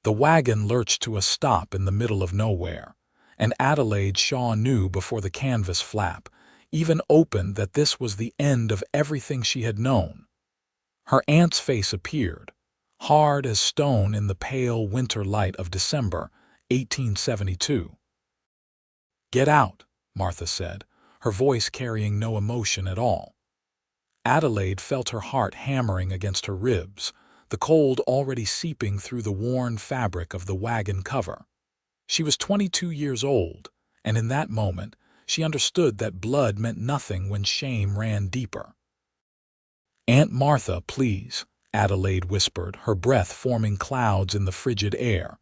The wagon lurched to a stop in the middle of nowhere, and Adelaide Shaw knew before the canvas flap even opened that this was the end of everything she had known. Her aunt's face appeared, hard as stone in the pale winter light of December 1872. "Get out," Martha said, her voice carrying no emotion at all. Adelaide felt her heart hammering against her ribs, the cold already seeping through the worn fabric of the wagon cover. She was 22 years old, and in that moment, she understood that blood meant nothing when shame ran deeper. "Aunt Martha, please," Adelaide whispered, her breath forming clouds in the frigid air.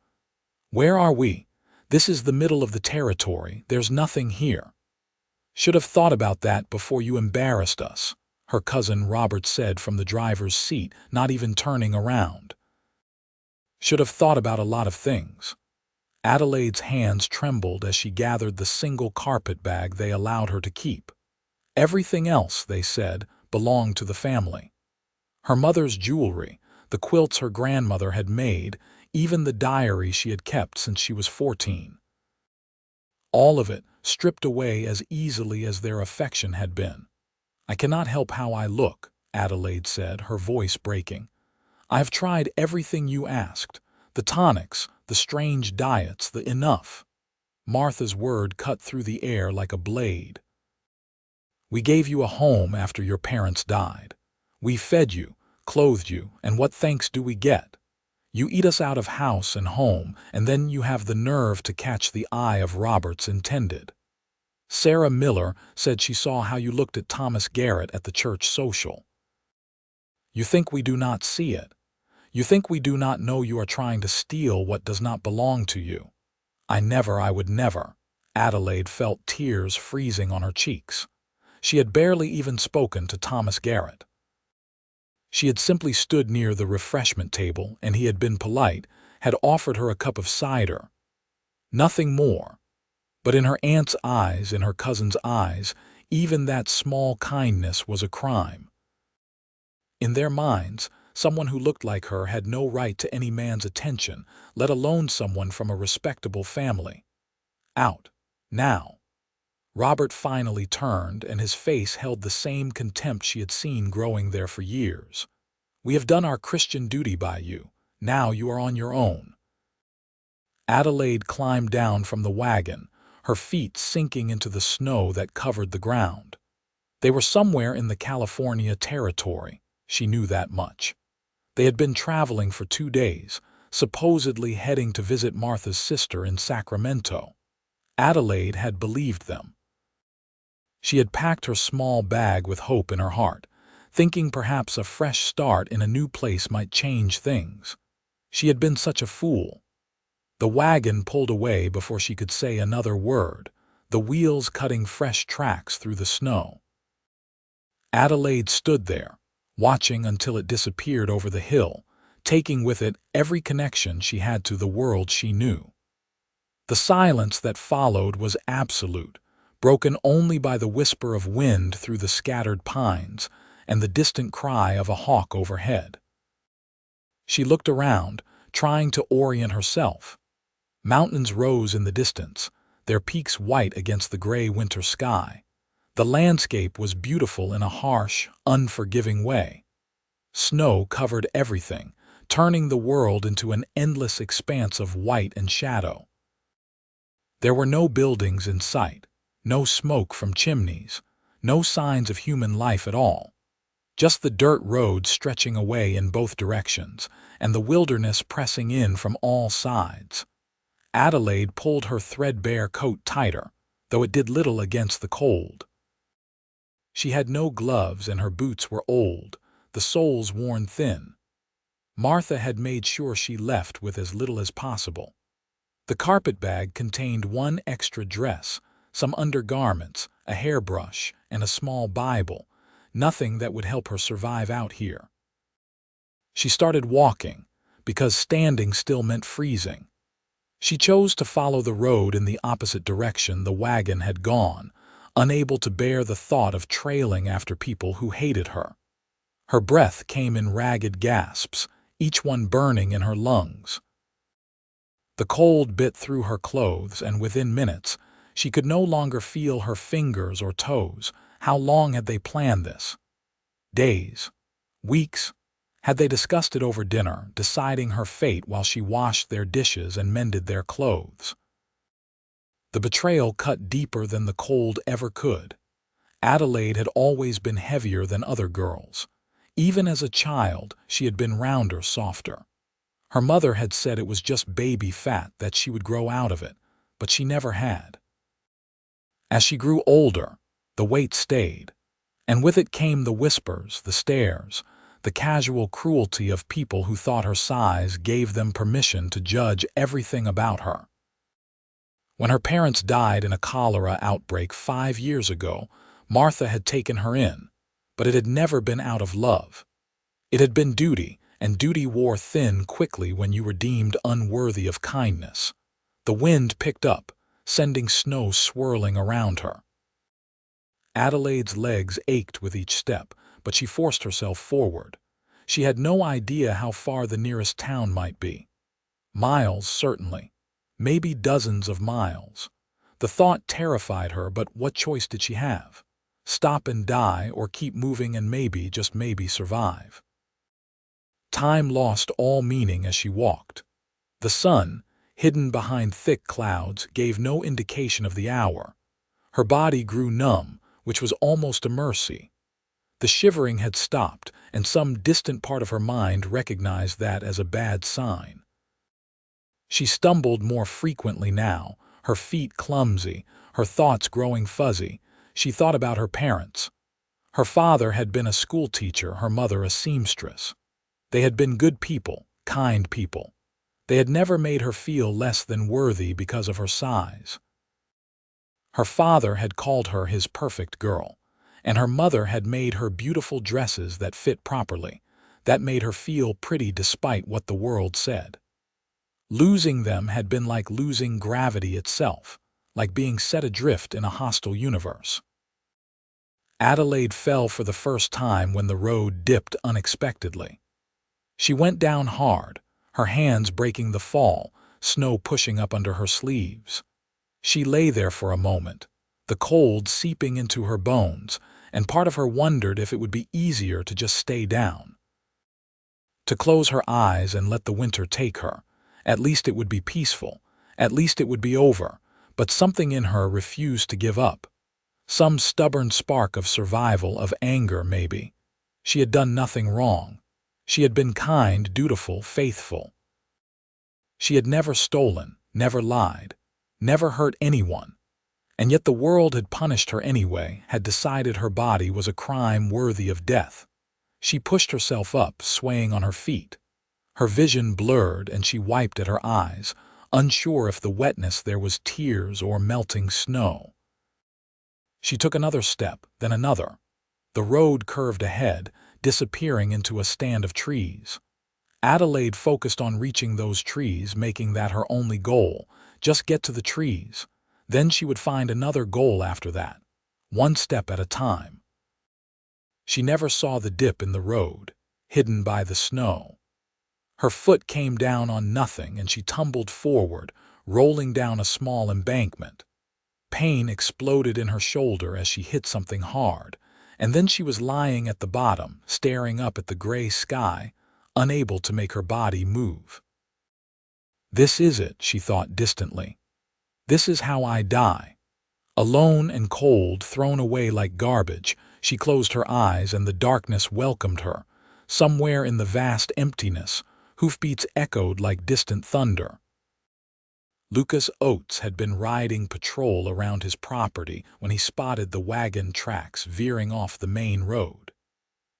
"Where are we? This is the middle of the territory. There's nothing here." "Should have thought about that before you embarrassed us," her cousin Robert said from the driver's seat, not even turning around. "Should have thought about a lot of things." Adelaide's hands trembled as she gathered the single carpet bag they allowed her to keep. Everything else, they said, belonged to the family. Her mother's jewelry, the quilts her grandmother had made, even the diary she had kept since she was 14. All of it stripped away as easily as their affection had been. "I cannot help how I look," Adelaide said, her voice breaking. "I have tried everything you asked, the tonics, the strange diets, the enough." Martha's word cut through the air like a blade. "We gave you a home after your parents died. We fed you, clothed you, and what thanks do we get? You eat us out of house and home, and then you have the nerve to catch the eye of Robert's intended. Sarah Miller said she saw how you looked at Thomas Garrett at the church social. You think we do not see it. You think we do not know you are trying to steal what does not belong to you. I would never." Adelaide felt tears freezing on her cheeks. She had barely even spoken to Thomas Garrett. She had simply stood near the refreshment table, and he had been polite, had offered her a cup of cider. Nothing more. But in her aunt's eyes, in her cousin's eyes, even that small kindness was a crime. In their minds, someone who looked like her had no right to any man's attention, let alone someone from a respectable family. Out. Now. Robert finally turned, and his face held the same contempt she had seen growing there for years. "We have done our Christian duty by you. Now you are on your own." Adelaide climbed down from the wagon, her feet sinking into the snow that covered the ground. They were somewhere in the California territory, she knew that much. They had been traveling for 2 days, supposedly heading to visit Martha's sister in Sacramento. Adelaide had believed them. She had packed her small bag with hope in her heart, thinking perhaps a fresh start in a new place might change things. She had been such a fool. The wagon pulled away before she could say another word, the wheels cutting fresh tracks through the snow. Adelaide stood there, watching until it disappeared over the hill, taking with it every connection she had to the world she knew. The silence that followed was absolute, broken only by the whisper of wind through the scattered pines and the distant cry of a hawk overhead. She looked around, trying to orient herself. Mountains rose in the distance, their peaks white against the gray winter sky. The landscape was beautiful in a harsh, unforgiving way. Snow covered everything, turning the world into an endless expanse of white and shadow. There were no buildings in sight, no smoke from chimneys, no signs of human life at all. Just the dirt roads stretching away in both directions, and the wilderness pressing in from all sides. Adelaide pulled her threadbare coat tighter, though it did little against the cold. She had no gloves and her boots were old, the soles worn thin. Martha had made sure she left with as little as possible. The carpet bag contained one extra dress, some undergarments, a hairbrush, and a small Bible, nothing that would help her survive out here. She started walking, because standing still meant freezing. She chose to follow the road in the opposite direction the wagon had gone, unable to bear the thought of trailing after people who hated her. Her breath came in ragged gasps, each one burning in her lungs. The cold bit through her clothes, and within minutes, she could no longer feel her fingers or toes. How long had they planned this? Days? Weeks? Had they discussed it over dinner, deciding her fate while she washed their dishes and mended their clothes? The betrayal cut deeper than the cold ever could. Adelaide had always been heavier than other girls. Even as a child, she had been rounder, softer. Her mother had said it was just baby fat, that she would grow out of it, but she never had. As she grew older, the weight stayed, and with it came the whispers, the stares, the casual cruelty of people who thought her size gave them permission to judge everything about her. When her parents died in a cholera outbreak 5 years ago, Martha had taken her in, but it had never been out of love. It had been duty, and duty wore thin quickly when you were deemed unworthy of kindness. The wind picked up, sending snow swirling around her. Adelaide's legs ached with each step, but she forced herself forward. She had no idea how far the nearest town might be. Miles, certainly. Maybe dozens of miles. The thought terrified her, but what choice did she have? Stop and die, or keep moving and maybe, just maybe, survive? Time lost all meaning as she walked. The sun, hidden behind thick clouds, gave no indication of the hour. Her body grew numb, which was almost a mercy. The shivering had stopped, and some distant part of her mind recognized that as a bad sign. She stumbled more frequently now, her feet clumsy, her thoughts growing fuzzy. She thought about her parents. Her father had been a schoolteacher, her mother a seamstress. They had been good people, kind people. They had never made her feel less than worthy because of her size. Her father had called her his perfect girl, and her mother had made her beautiful dresses that fit properly, that made her feel pretty despite what the world said. Losing them had been like losing gravity itself, like being set adrift in a hostile universe. Adelaide fell for the first time when the road dipped unexpectedly. She went down hard, her hands breaking the fall, snow pushing up under her sleeves. She lay there for a moment, the cold seeping into her bones, and part of her wondered if it would be easier to just stay down. To close her eyes and let the winter take her. At least it would be peaceful. At least it would be over. But something in her refused to give up. Some stubborn spark of survival, of anger maybe. She had done nothing wrong. She had been kind, dutiful, faithful. She had never stolen, never lied, never hurt anyone. And yet the world had punished her anyway, had decided her body was a crime worthy of death. She pushed herself up, swaying on her feet. Her vision blurred, and she wiped at her eyes, unsure if the wetness there was tears or melting snow. She took another step, then another. The road curved ahead, disappearing into a stand of trees. Adelaide focused on reaching those trees, making that her only goal. Just get to the trees. Then she would find another goal after that, one step at a time. She never saw the dip in the road, hidden by the snow. Her foot came down on nothing, and she tumbled forward, rolling down a small embankment. Pain exploded in her shoulder as she hit something hard, and then she was lying at the bottom, staring up at the gray sky, unable to make her body move. This is it, she thought distantly. This is how I die. Alone and cold, thrown away like garbage, she closed her eyes and the darkness welcomed her. Somewhere in the vast emptiness, hoofbeats echoed like distant thunder. Lucas Oates had been riding patrol around his property when he spotted the wagon tracks veering off the main road.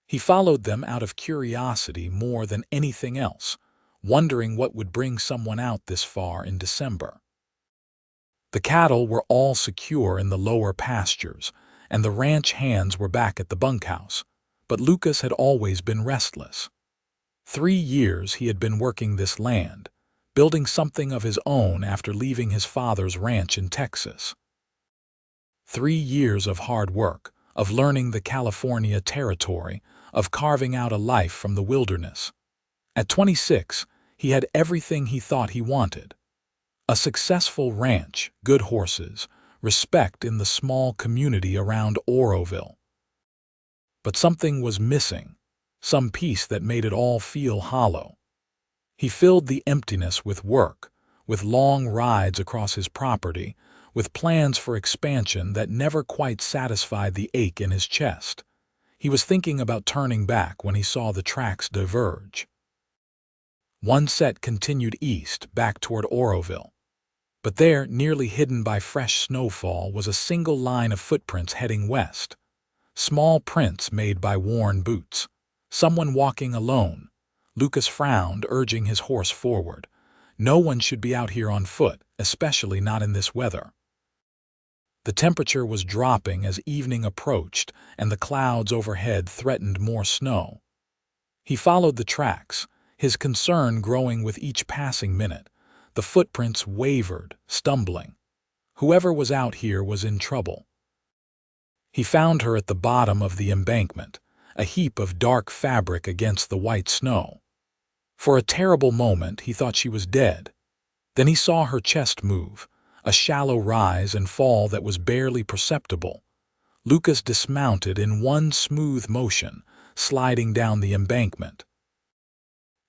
He followed them out of curiosity more than anything else, wondering what would bring someone out this far in December. The cattle were all secure in the lower pastures, and the ranch hands were back at the bunkhouse, but Lucas had always been restless. 3 years he had been working this land, building something of his own after leaving his father's ranch in Texas. 3 years of hard work, of learning the California territory, of carving out a life from the wilderness. At 26, he had everything he thought he wanted. A successful ranch, good horses, respect in the small community around Oroville. But something was missing, some piece that made it all feel hollow. He filled the emptiness with work, with long rides across his property, with plans for expansion that never quite satisfied the ache in his chest. He was thinking about turning back when he saw the tracks diverge. One set continued east, back toward Oroville. But there, nearly hidden by fresh snowfall, was a single line of footprints heading west. Small prints made by worn boots. Someone walking alone. Lucas frowned, urging his horse forward. No one should be out here on foot, especially not in this weather. The temperature was dropping as evening approached, and the clouds overhead threatened more snow. He followed the tracks, his concern growing with each passing minute. The footprints wavered, stumbling. Whoever was out here was in trouble. He found her at the bottom of the embankment, a heap of dark fabric against the white snow. For a terrible moment he thought she was dead. Then he saw her chest move, a shallow rise and fall that was barely perceptible. Lucas dismounted in one smooth motion, sliding down the embankment.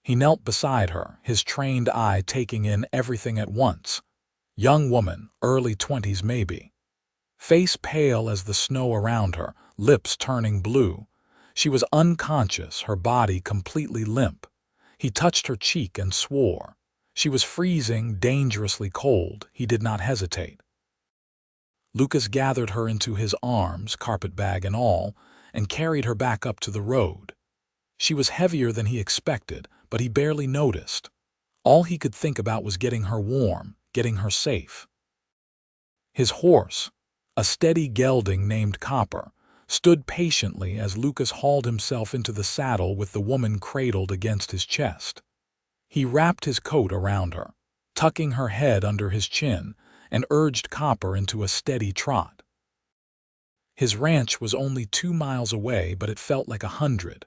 He knelt beside her, his trained eye taking in everything at once. Young woman, early 20s maybe. Face pale as the snow around her, lips turning blue. She was unconscious, her body completely limp. He touched her cheek and swore. She was freezing, dangerously cold. He did not hesitate. Lucas gathered her into his arms, carpetbag and all, and carried her back up to the road. She was heavier than he expected, but he barely noticed. All he could think about was getting her warm, getting her safe. His horse, a steady gelding named Copper, stood patiently as Lucas hauled himself into the saddle with the woman cradled against his chest. He wrapped his coat around her, tucking her head under his chin, and urged Copper into a steady trot. His ranch was only 2 miles away, but it felt like 100.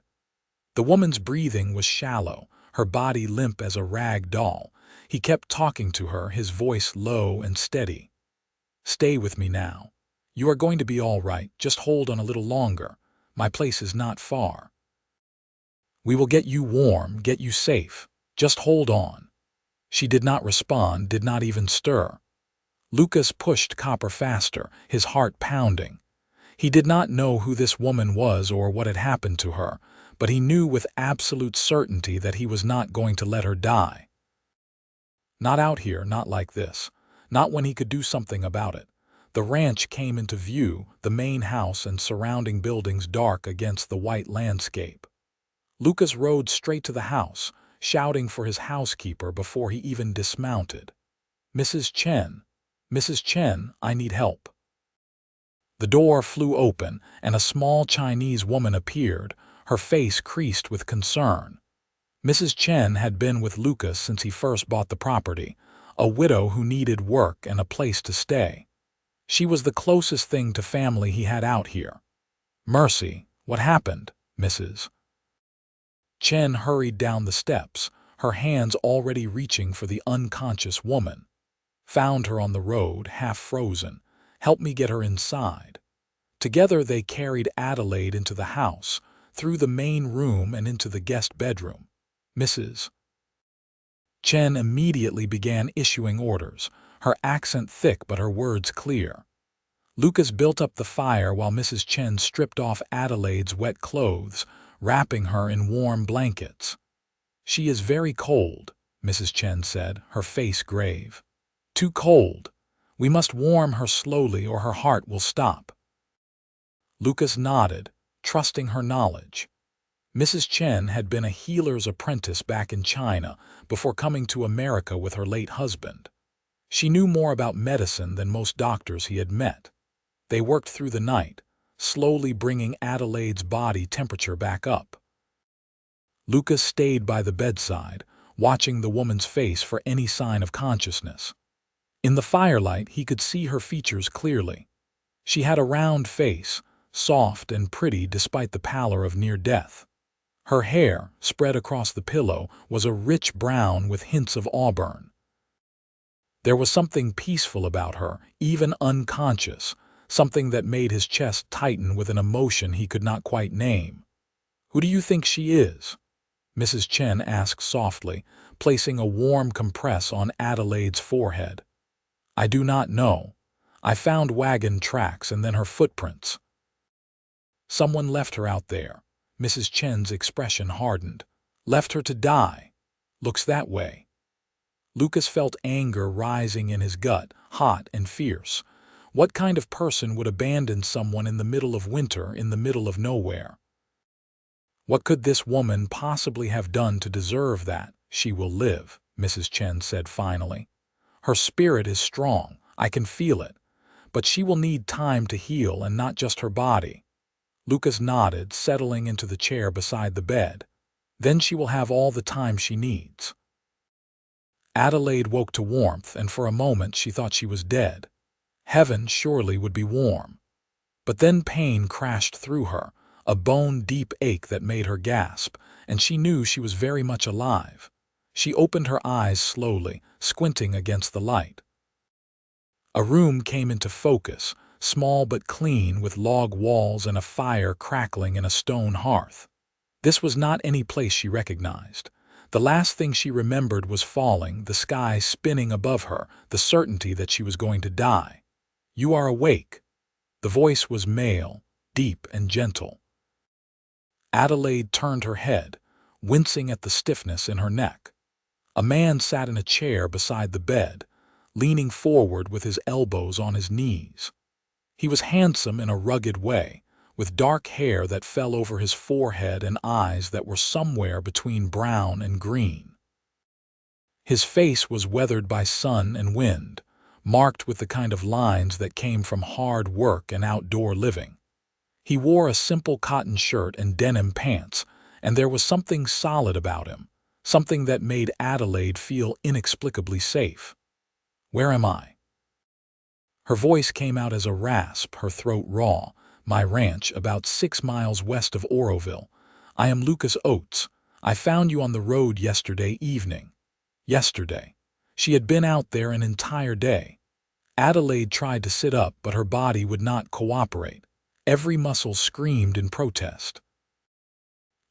The woman's breathing was shallow, her body limp as a rag doll. He kept talking to her, his voice low and steady. "Stay with me now. You are going to be all right. Just hold on a little longer. My place is not far. We will get you warm, get you safe. Just hold on." She did not respond, did not even stir. Lucas pushed Copper faster, his heart pounding. He did not know who this woman was or what had happened to her, but he knew with absolute certainty that he was not going to let her die. Not out here, not like this. Not when he could do something about it. The ranch came into view, the main house and surrounding buildings dark against the white landscape. Lucas rode straight to the house, shouting for his housekeeper before he even dismounted. "Mrs. Chen, Mrs. Chen, I need help." The door flew open, and a small Chinese woman appeared, her face creased with concern. Mrs. Chen had been with Lucas since he first bought the property, a widow who needed work and a place to stay. She was the closest thing to family he had out here. "Mercy, what happened, Mrs.?" Chen hurried down the steps, her hands already reaching for the unconscious woman. "Found her on the road, half frozen. Help me get her inside." Together they carried Adelaide into the house, through the main room and into the guest bedroom. "Mrs." Chen immediately began issuing orders, her accent thick but her words clear. Lucas built up the fire while Mrs. Chen stripped off Adelaide's wet clothes, wrapping her in warm blankets. "She is very cold," Mrs. Chen said, her face grave. "Too cold. We must warm her slowly or her heart will stop." Lucas nodded, trusting her knowledge. Mrs. Chen had been a healer's apprentice back in China before coming to America with her late husband. She knew more about medicine than most doctors he had met. They worked through the night, slowly bringing Adelaide's body temperature back up. Lucas stayed by the bedside, watching the woman's face for any sign of consciousness. In the firelight, he could see her features clearly. She had a round face, soft and pretty despite the pallor of near death. Her hair, spread across the pillow, was a rich brown with hints of auburn. There was something peaceful about her, even unconscious, something that made his chest tighten with an emotion he could not quite name. "Who do you think she is?" Mrs. Chen asked softly, placing a warm compress on Adelaide's forehead. "I do not know. I found wagon tracks and then her footprints." "Someone left her out there." Mrs. Chen's expression hardened. "Left her to die. Looks that way." Lucas felt anger rising in his gut, hot and fierce. What kind of person would abandon someone in the middle of winter, in the middle of nowhere? "What could this woman possibly have done to deserve that?" "She will live," Mrs. Chen said finally. "Her spirit is strong, I can feel it. But she will need time to heal, and not just her body." Lucas nodded, settling into the chair beside the bed. "Then she will have all the time she needs." Adelaide woke to warmth, and for a moment she thought she was dead. Heaven surely would be warm. But then pain crashed through her, a bone-deep ache that made her gasp, and she knew she was very much alive. She opened her eyes slowly, squinting against the light. A room came into focus, small but clean, with log walls and a fire crackling in a stone hearth. This was not any place she recognized. The last thing she remembered was falling, the sky spinning above her, the certainty that she was going to die. "You are awake." The voice was male, deep and gentle. Adelaide turned her head, wincing at the stiffness in her neck. A man sat in a chair beside the bed, leaning forward with his elbows on his knees. He was handsome in a rugged way, with dark hair that fell over his forehead and eyes that were somewhere between brown and green. His face was weathered by sun and wind, marked with the kind of lines that came from hard work and outdoor living. He wore a simple cotton shirt and denim pants, and there was something solid about him, something that made Adelaide feel inexplicably safe. "Where am I?" Her voice came out as a rasp, her throat raw. "My ranch, about 6 miles west of Oroville. I am Lucas Oates. I found you on the road yesterday evening." Yesterday. She had been out there an entire day. Adelaide tried to sit up, but her body would not cooperate. Every muscle screamed in protest.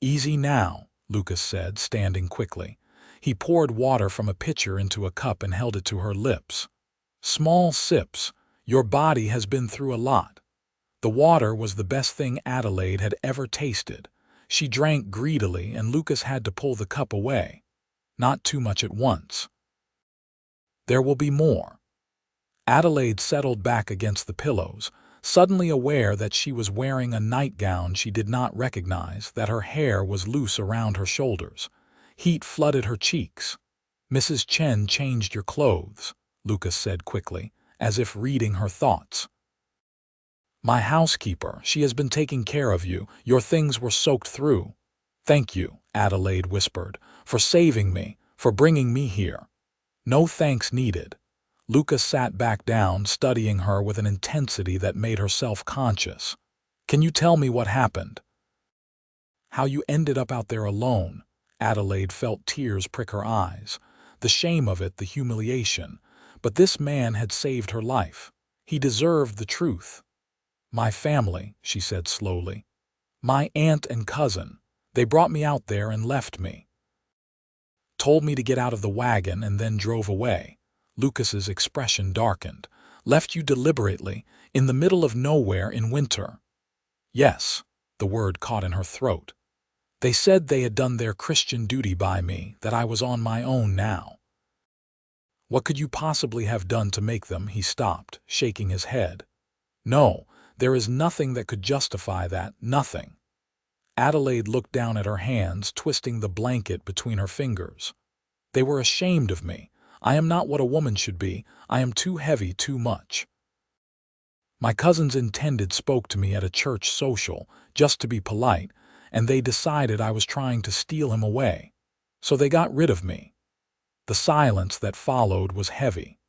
"Easy now," Lucas said, standing quickly. He poured water from a pitcher into a cup and held it to her lips. "Small sips. Your body has been through a lot." The water was the best thing Adelaide had ever tasted. She drank greedily, and Lucas had to pull the cup away. "Not too much at once. There will be more." Adelaide settled back against the pillows, suddenly aware that she was wearing a nightgown she did not recognize, that her hair was loose around her shoulders. Heat flooded her cheeks. "Mrs. Chen changed your clothes," Lucas said quickly, as if reading her thoughts. "My housekeeper, she has been taking care of you. Your things were soaked through." "Thank you," Adelaide whispered, "for saving me, for bringing me here." "No thanks needed." Lucas sat back down, studying her with an intensity that made her self-conscious. "Can you tell me what happened? How you ended up out there alone?" Adelaide felt tears prick her eyes. The shame of it, the humiliation. But this man had saved her life. He deserved the truth. "My family," she said slowly. "My aunt and cousin. They brought me out there and left me. Told me to get out of the wagon and then drove away." Lucas's expression darkened. "Left you deliberately, in the middle of nowhere in winter." "Yes," the word caught in her throat. "They said they had done their Christian duty by me, that I was on my own now." "What could you possibly have done to make them?" He stopped, shaking his head. "No, there is nothing that could justify that, nothing." Adelaide looked down at her hands, twisting the blanket between her fingers. "They were ashamed of me. I am not what a woman should be. I am too heavy, too much. My cousin's intended spoke to me at a church social, just to be polite, and they decided I was trying to steal him away. So they got rid of me." The silence that followed was heavy.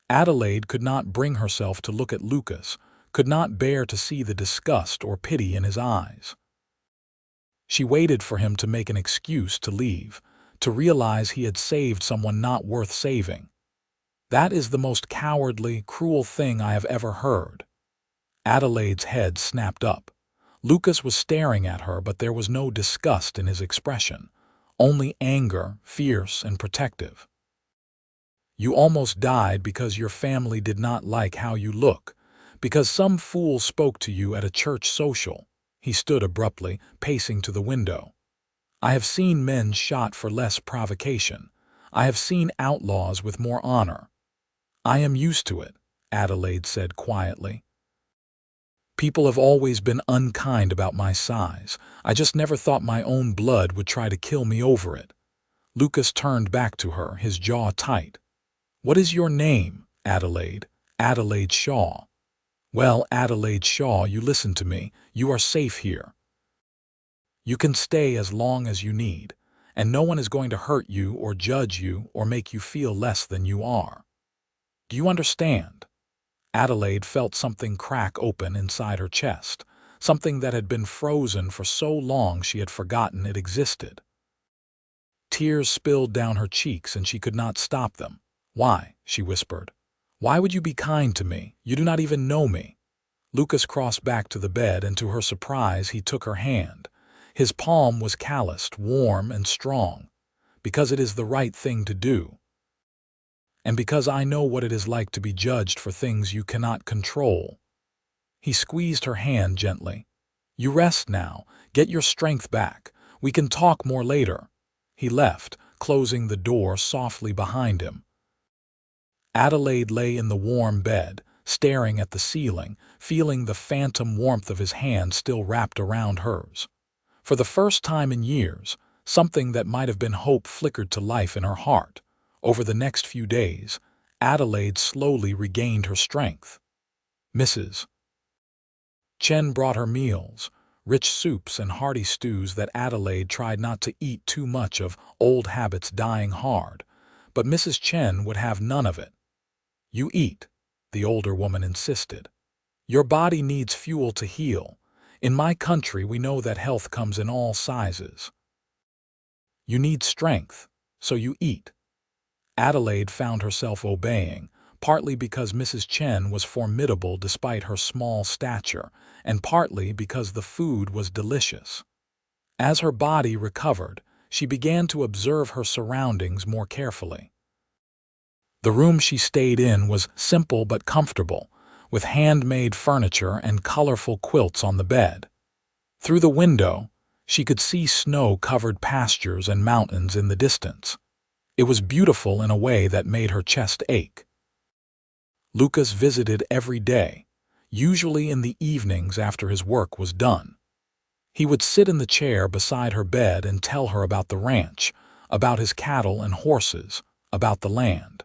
Adelaide could not bring herself to look at Lucas, could not bear to see the disgust or pity in his eyes. She waited for him to make an excuse to leave, to realize he had saved someone not worth saving. That is the most cowardly, cruel thing I have ever heard. Adelaide's head snapped up. Lucas was staring at her, but there was no disgust in his expression, only anger, fierce and protective. You almost died because your family did not like how you look, because some fool spoke to you at a church social. He stood abruptly, pacing to the window. I have seen men shot for less provocation. I have seen outlaws with more honor. I am used to it, Adelaide said quietly. People have always been unkind about my size. I just never thought my own blood would try to kill me over it. Lucas turned back to her, his jaw tight. What is your name, Adelaide? Adelaide Shaw. Well, Adelaide Shaw, you listen to me. You are safe here. You can stay as long as you need, and no one is going to hurt you or judge you or make you feel less than you are. Do you understand? Adelaide felt something crack open inside her chest, something that had been frozen for so long she had forgotten it existed. Tears spilled down her cheeks and she could not stop them. Why? She whispered. Why would you be kind to me? You do not even know me. Lucas crossed back to the bed and to her surprise he took her hand. His palm was calloused, warm and strong. Because it is the right thing to do. And because I know what it is like to be judged for things you cannot control. He squeezed her hand gently. You rest now. Get your strength back. We can talk more later. He left, closing the door softly behind him. Adelaide lay in the warm bed, staring at the ceiling, feeling the phantom warmth of his hand still wrapped around hers. For the first time in years, something that might have been hope flickered to life in her heart. Over the next few days, Adelaide slowly regained her strength. Mrs. Chen brought her meals, rich soups and hearty stews that Adelaide tried not to eat too much of, old habits dying hard. But Mrs. Chen would have none of it. You eat, the older woman insisted. Your body needs fuel to heal. In my country, we know that health comes in all sizes. You need strength, so you eat. Adelaide found herself obeying, partly because Mrs. Chen was formidable despite her small stature, and partly because the food was delicious. As her body recovered, she began to observe her surroundings more carefully. The room she stayed in was simple but comfortable, with handmade furniture and colorful quilts on the bed. Through the window, she could see snow-covered pastures and mountains in the distance. It was beautiful in a way that made her chest ache. Lucas visited every day, usually in the evenings after his work was done. He would sit in the chair beside her bed and tell her about the ranch, about his cattle and horses, about the land.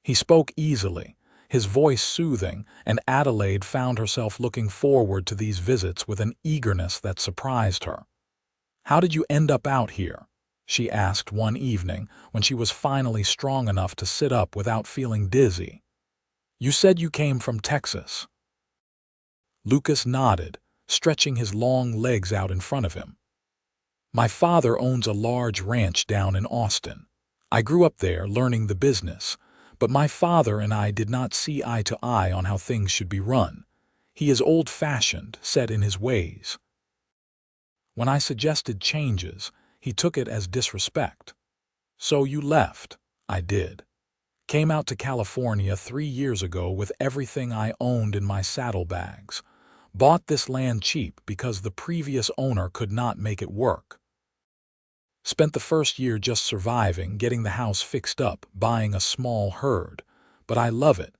He spoke easily, his voice soothing, and Adelaide found herself looking forward to these visits with an eagerness that surprised her. How did you end up out here? She asked one evening when she was finally strong enough to sit up without feeling dizzy. You said you came from Texas. Lucas nodded, stretching his long legs out in front of him. My father owns a large ranch down in Austin. I grew up there learning the business, but my father and I did not see eye to eye on how things should be run. He is old-fashioned, set in his ways. When I suggested changes, he took it as disrespect. So you left. I did. Came out to California 3 years ago with everything I owned in my saddlebags. Bought this land cheap because the previous owner could not make it work. Spent the first year just surviving, getting the house fixed up, buying a small herd. But I love it.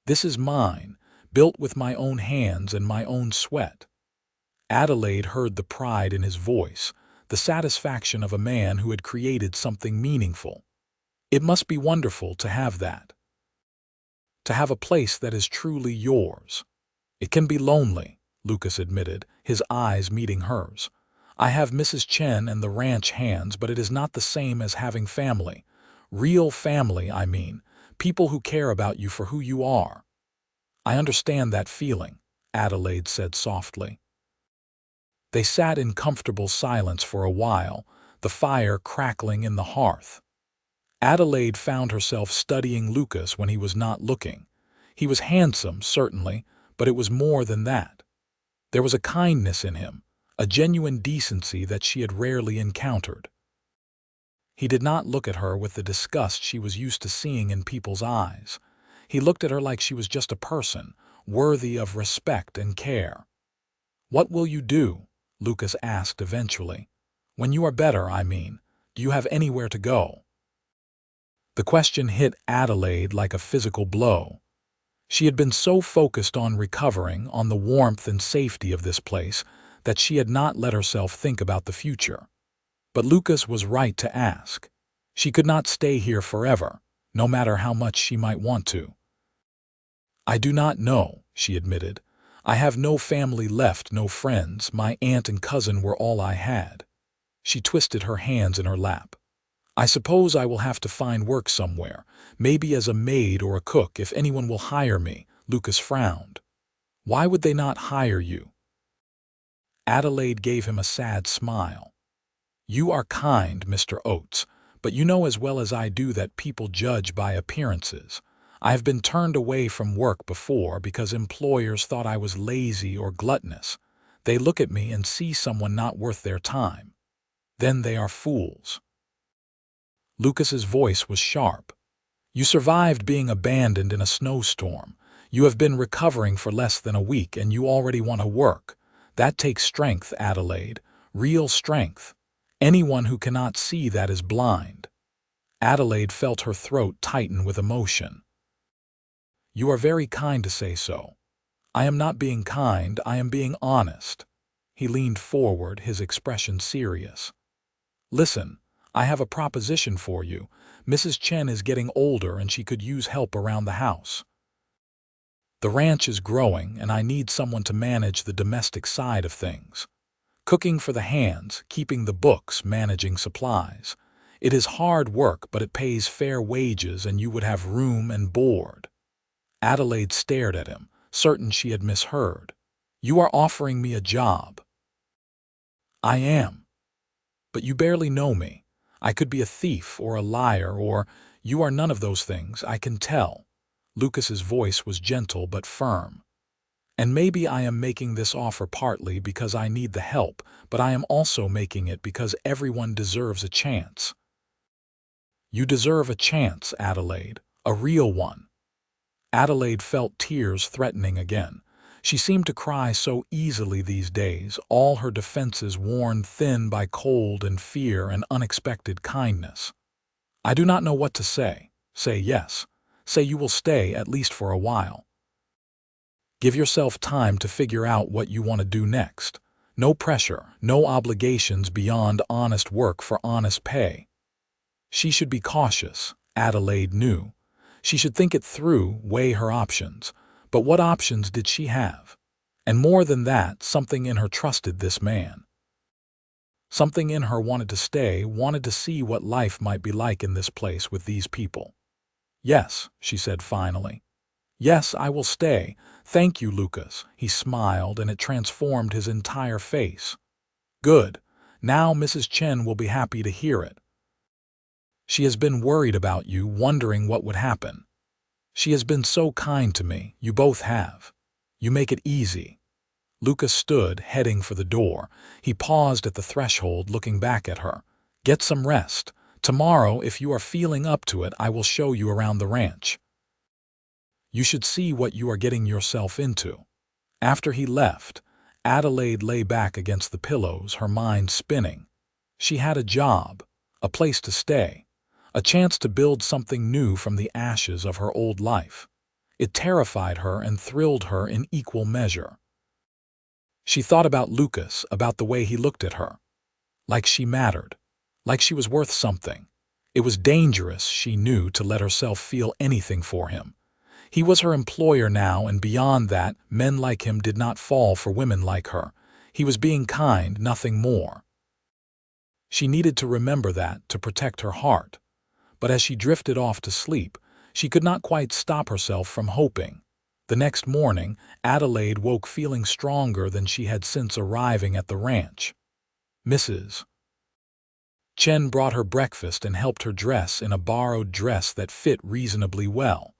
This is mine, built with my own hands and my own sweat. Adelaide heard the pride in his voice, the satisfaction of a man who had created something meaningful. It must be wonderful to have that. To have a place that is truly yours. It can be lonely, Lucas admitted, his eyes meeting hers. I have Mrs. Chen and the ranch hands, but it is not the same as having family. Real family, I mean. People who care about you for who you are. I understand that feeling, Adelaide said softly. They sat in comfortable silence for a while, the fire crackling in the hearth. Adelaide found herself studying Lucas when he was not looking. He was handsome, certainly, but it was more than that. There was a kindness in him, a genuine decency that she had rarely encountered. He did not look at her with the disgust she was used to seeing in people's eyes. He looked at her like she was just a person, worthy of respect and care. "What will you do?" Lucas asked eventually. "When you are better, I mean. Do you have anywhere to go?" The question hit Adelaide like a physical blow. She had been so focused on recovering, on the warmth and safety of this place, that she had not let herself think about the future. But Lucas was right to ask. She could not stay here forever, no matter how much she might want to. "I do not know," she admitted. "I have no family left, no friends. My aunt and cousin were all I had." She twisted her hands in her lap. "I suppose I will have to find work somewhere, maybe as a maid or a cook if anyone will hire me." Lucas frowned. "Why would they not hire you?" Adelaide gave him a sad smile. "You are kind, Mr. Oates, but you know as well as I do that people judge by appearances. I have been turned away from work before because employers thought I was lazy or gluttonous. They look at me and see someone not worth their time. Then they are fools." Lucas's voice was sharp. "You survived being abandoned in a snowstorm. You have been recovering for less than a week and you already want to work. That takes strength, Adelaide, real strength. Anyone who cannot see that is blind." Adelaide felt her throat tighten with emotion. "You are very kind to say so. I am not being kind, I am being honest." He leaned forward, his expression serious. "Listen, I have a proposition for you. Mrs. Chen is getting older and she could use help around the house. The ranch is growing and I need someone to manage the domestic side of things. Cooking for the hands, keeping the books, managing supplies. It is hard work, but it pays fair wages and you would have room and board." Adelaide stared at him, certain she had misheard. "You are offering me a job." "I am. But you barely know me. I could be a thief or a liar or you are none of those things, I can tell." Lucas's voice was gentle but firm. "And maybe I am making this offer partly because I need the help, but I am also making it because everyone deserves a chance." "You deserve a chance, Adelaide, a real one." Adelaide felt tears threatening again. She seemed to cry so easily these days, all her defenses worn thin by cold and fear and unexpected kindness. "I do not know what to say. Say yes. Say you will stay, at least for a while. Give yourself time to figure out what you want to do next. No pressure, no obligations beyond honest work for honest pay." She should be cautious, Adelaide knew. She should think it through, weigh her options. But what options did she have? And more than that, something in her trusted this man. Something in her wanted to stay, wanted to see what life might be like in this place with these people. "Yes," she said finally. "Yes, I will stay. Thank you, Lucas." He smiled, and it transformed his entire face. "Good. Now Mrs. Chen will be happy to hear it. She has been worried about you, wondering what would happen. She has been so kind to me, you both have. You make it easy." Lucas stood, heading for the door. He paused at the threshold, looking back at her. "Get some rest. Tomorrow, if you are feeling up to it, I will show you around the ranch. You should see what you are getting yourself into." After he left, Adelaide lay back against the pillows, her mind spinning. She had a job, a place to stay, a chance to build something new from the ashes of her old life. It terrified her and thrilled her in equal measure. She thought about Lucas, about the way he looked at her. Like she mattered, like she was worth something. It was dangerous, she knew, to let herself feel anything for him. He was her employer now, and beyond that, men like him did not fall for women like her. He was being kind, nothing more. She needed to remember that, to protect her heart. But as she drifted off to sleep, she could not quite stop herself from hoping. The next morning, Adelaide woke feeling stronger than she had since arriving at the ranch. Mrs. Chen brought her breakfast and helped her dress in a borrowed dress that fit reasonably well.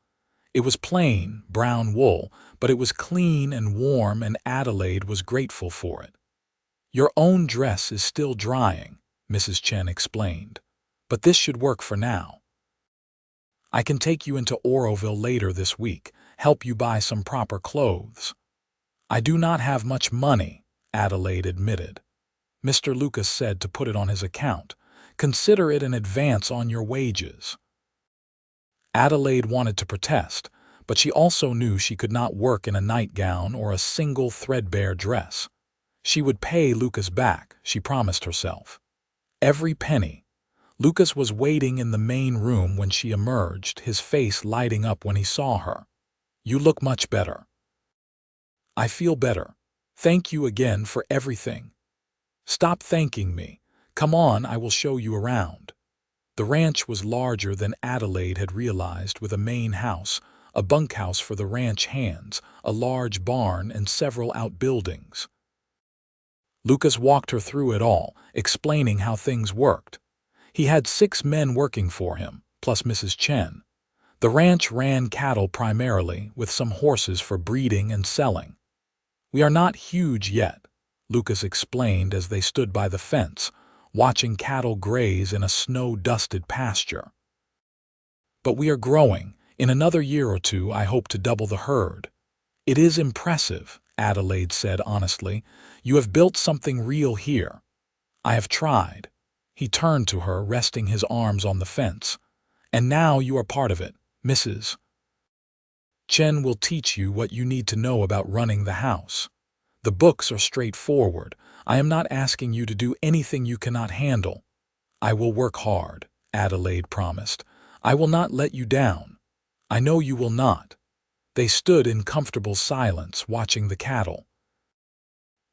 It was plain, brown wool, but it was clean and warm, and Adelaide was grateful for it. "Your own dress is still drying," Mrs. Chen explained, "but this should work for now. I can take you into Oroville later this week, help you buy some proper clothes." "I do not have much money," Adelaide admitted. "Mr. Lucas said to put it on his account. Consider it an advance on your wages." Adelaide wanted to protest, but she also knew she could not work in a nightgown or a single threadbare dress. She would pay Lucas back, she promised herself. Every penny. Lucas was waiting in the main room when she emerged, his face lighting up when he saw her. "You look much better." "I feel better. Thank you again for everything." "Stop thanking me. Come on, I will show you around." The ranch was larger than Adelaide had realized, with a main house, a bunkhouse for the ranch hands, a large barn, and several outbuildings. Lucas walked her through it all, explaining how things worked. He had 6 men working for him, plus Mrs. Chen. The ranch ran cattle primarily, with some horses for breeding and selling. "We are not huge yet," Lucas explained as they stood by the fence, watching cattle graze in a snow-dusted pasture. "But we are growing. In another year or 2, I hope to double the herd." "It is impressive," Adelaide said honestly. "You have built something real here." "I have tried." He turned to her, resting his arms on the fence. "And now you are part of it, Mrs. Chen will teach you what you need to know about running the house. The books are straightforward. I am not asking you to do anything you cannot handle." "I will work hard," Adelaide promised. "I will not let you down." "I know you will not." They stood in comfortable silence, watching the cattle.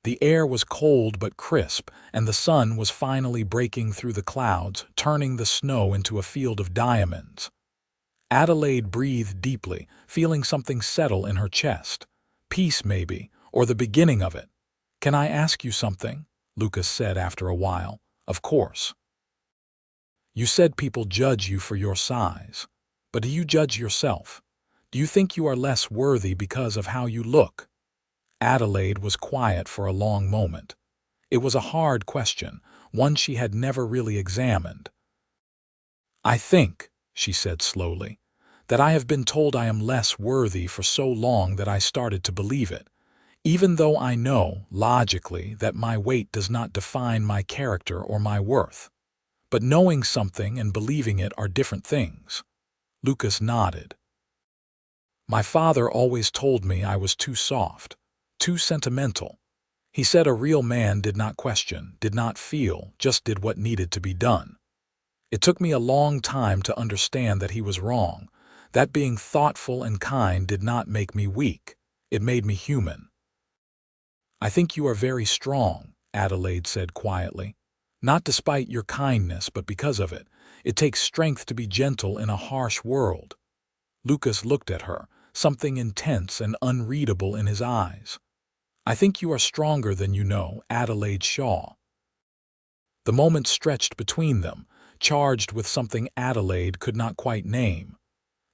The air was cold but crisp, and the sun was finally breaking through the clouds, turning the snow into a field of diamonds. Adelaide breathed deeply, feeling something settle in her chest. Peace, maybe, or the beginning of it. "Can I ask you something?" Lucas said after a while. "Of course." "You said people judge you for your size. But do you judge yourself? Do you think you are less worthy because of how you look?" Adelaide was quiet for a long moment. It was a hard question, one she had never really examined. "I think," she said slowly, "that I have been told I am less worthy for so long that I started to believe it, even though I know, logically, that my weight does not define my character or my worth. But knowing something and believing it are different things." Lucas nodded. "My father always told me I was too soft, too sentimental. He said a real man did not question, did not feel, just did what needed to be done. It took me a long time to understand that he was wrong, that being thoughtful and kind did not make me weak, it made me human." "I think you are very strong," Adelaide said quietly. "Not despite your kindness, but because of it. It takes strength to be gentle in a harsh world." Lucas looked at her, something intense and unreadable in his eyes. "I think you are stronger than you know, Adelaide Shaw." The moment stretched between them, charged with something Adelaide could not quite name.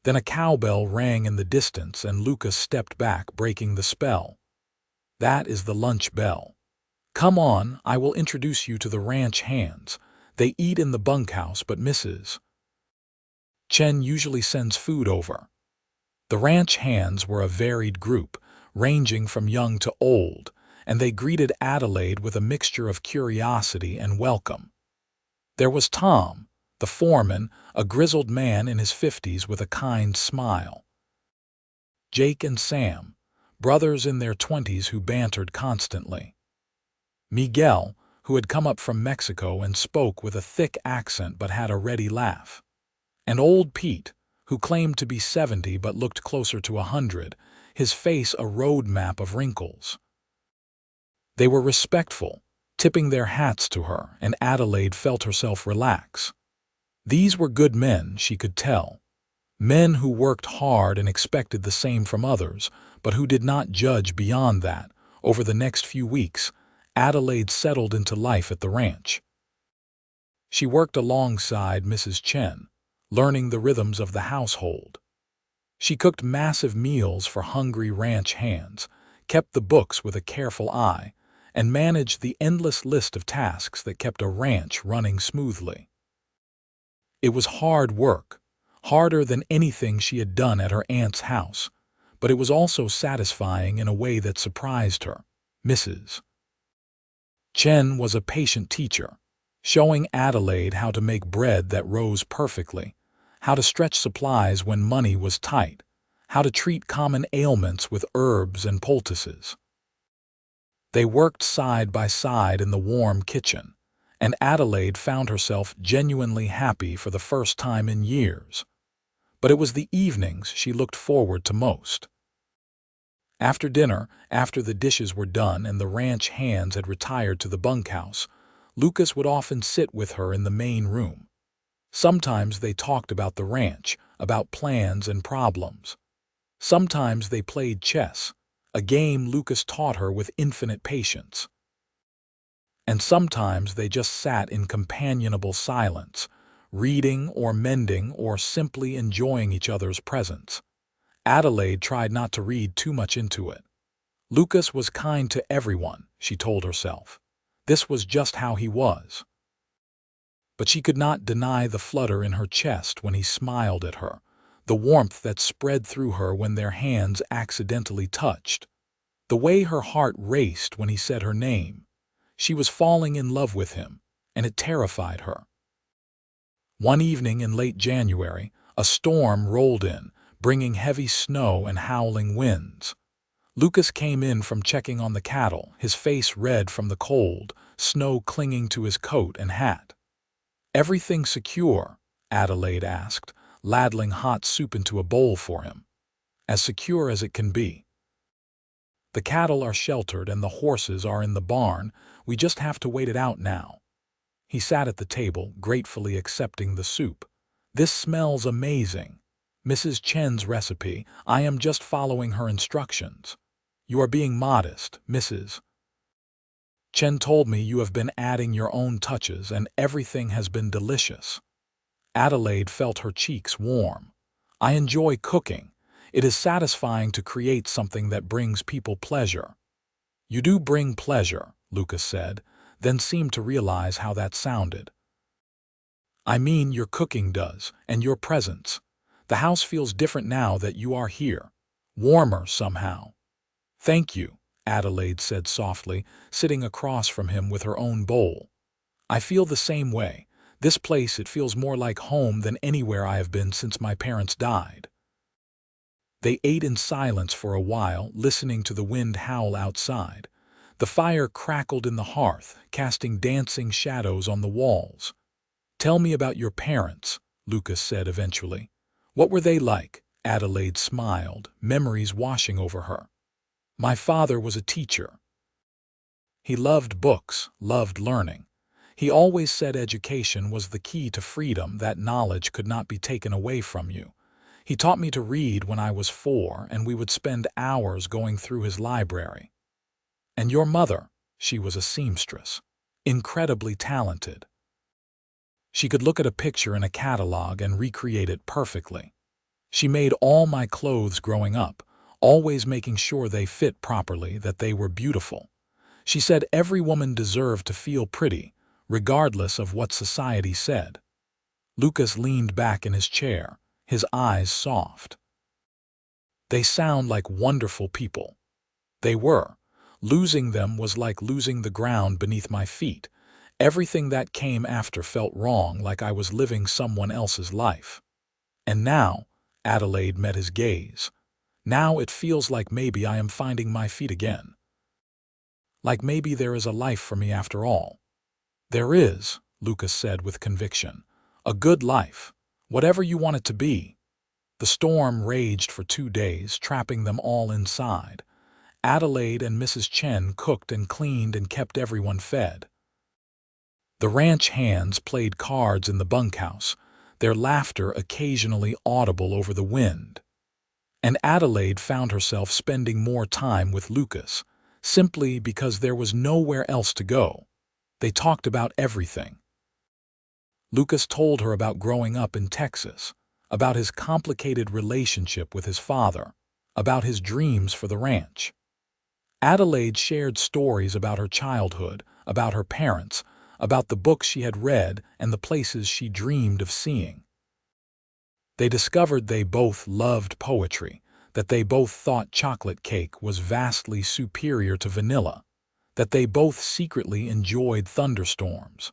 Then a cowbell rang in the distance and Lucas stepped back, breaking the spell. "That is the lunch bell. Come on, I will introduce you to the ranch hands. They eat in the bunkhouse, but Mrs. Chen usually sends food over." The ranch hands were a varied group, ranging from young to old, and they greeted Adelaide with a mixture of curiosity and welcome. There was Tom, the foreman, a grizzled man in his 50s with a kind smile. Jake and Sam, brothers in their 20s who bantered constantly. Miguel, who had come up from Mexico and spoke with a thick accent but had a ready laugh. And old Pete, who claimed to be 70 but looked closer to 100, his face a road map of wrinkles. They were respectful, tipping their hats to her, and Adelaide felt herself relax. These were good men, she could tell. Men who worked hard and expected the same from others, but who did not judge beyond that. Over the next few weeks, Adelaide settled into life at the ranch. She worked alongside Mrs. Chen, learning the rhythms of the household. She cooked massive meals for hungry ranch hands, kept the books with a careful eye, and managed the endless list of tasks that kept a ranch running smoothly. It was hard work, harder than anything she had done at her aunt's house, but it was also satisfying in a way that surprised her. Mrs. Chen was a patient teacher, showing Adelaide how to make bread that rose perfectly, how to stretch supplies when money was tight, how to treat common ailments with herbs and poultices. They worked side by side in the warm kitchen, and Adelaide found herself genuinely happy for the first time in years. But it was the evenings she looked forward to most. After dinner, after the dishes were done and the ranch hands had retired to the bunkhouse, Lucas would often sit with her in the main room. Sometimes they talked about the ranch, about plans and problems. Sometimes they played chess, a game Lucas taught her with infinite patience. And sometimes they just sat in companionable silence, reading or mending or simply enjoying each other's presence. Adelaide tried not to read too much into it. Lucas was kind to everyone, she told herself. This was just how he was. But she could not deny the flutter in her chest when he smiled at her, the warmth that spread through her when their hands accidentally touched, the way her heart raced when he said her name. She was falling in love with him, and it terrified her. One evening in late January, a storm rolled in, bringing heavy snow and howling winds. Lucas came in from checking on the cattle, his face red from the cold, snow clinging to his coat and hat. "Everything secure?" Adelaide asked, ladling hot soup into a bowl for him. "As secure as it can be. The cattle are sheltered and the horses are in the barn. We just have to wait it out now." He sat at the table, gratefully accepting the soup. "This smells amazing. Mrs. Chen's recipe. I am just following her instructions." "You are being modest, Mrs. Chen told me you have been adding your own touches and everything has been delicious." Adelaide felt her cheeks warm. "I enjoy cooking. It is satisfying to create something that brings people pleasure." "You do bring pleasure," Lucas said, then seemed to realize how that sounded. "I mean your cooking does, and your presence. The house feels different now that you are here. Warmer somehow." "Thank you," Adelaide said softly, sitting across from him with her own bowl. "I feel the same way. This place, it feels more like home than anywhere I have been since my parents died." They ate in silence for a while, listening to the wind howl outside. The fire crackled in the hearth, casting dancing shadows on the walls. "Tell me about your parents," Lucas said eventually. "What were they like?" Adelaide smiled, memories washing over her. "My father was a teacher. He loved books, loved learning. He always said education was the key to freedom, that knowledge could not be taken away from you. He taught me to read when I was 4, and we would spend hours going through his library." "And your mother?" She was a seamstress. Incredibly talented. She could look at a picture in a catalog and recreate it perfectly. "She made all my clothes growing up, always making sure they fit properly, that they were beautiful. She said every woman deserved to feel pretty, regardless of what society said." Lucas leaned back in his chair, his eyes soft. "They sound like wonderful people." They were. Losing them was like losing the ground beneath my feet. Everything that came after felt wrong, like I was living someone else's life. "And now," Adelaide met his gaze, "now it feels like maybe I am finding my feet again. Like maybe there is a life for me after all." "There is," Lucas said with conviction. "A good life, whatever you want it to be." The storm raged for 2 days, trapping them all inside. Adelaide and Mrs. Chen cooked and cleaned and kept everyone fed. The ranch hands played cards in the bunkhouse, their laughter occasionally audible over the wind. And Adelaide found herself spending more time with Lucas, simply because there was nowhere else to go. They talked about everything. Lucas told her about growing up in Texas, about his complicated relationship with his father, about his dreams for the ranch. Adelaide shared stories about her childhood, about her parents, about the books she had read and the places she dreamed of seeing. They discovered they both loved poetry, that they both thought chocolate cake was vastly superior to vanilla, that they both secretly enjoyed thunderstorms.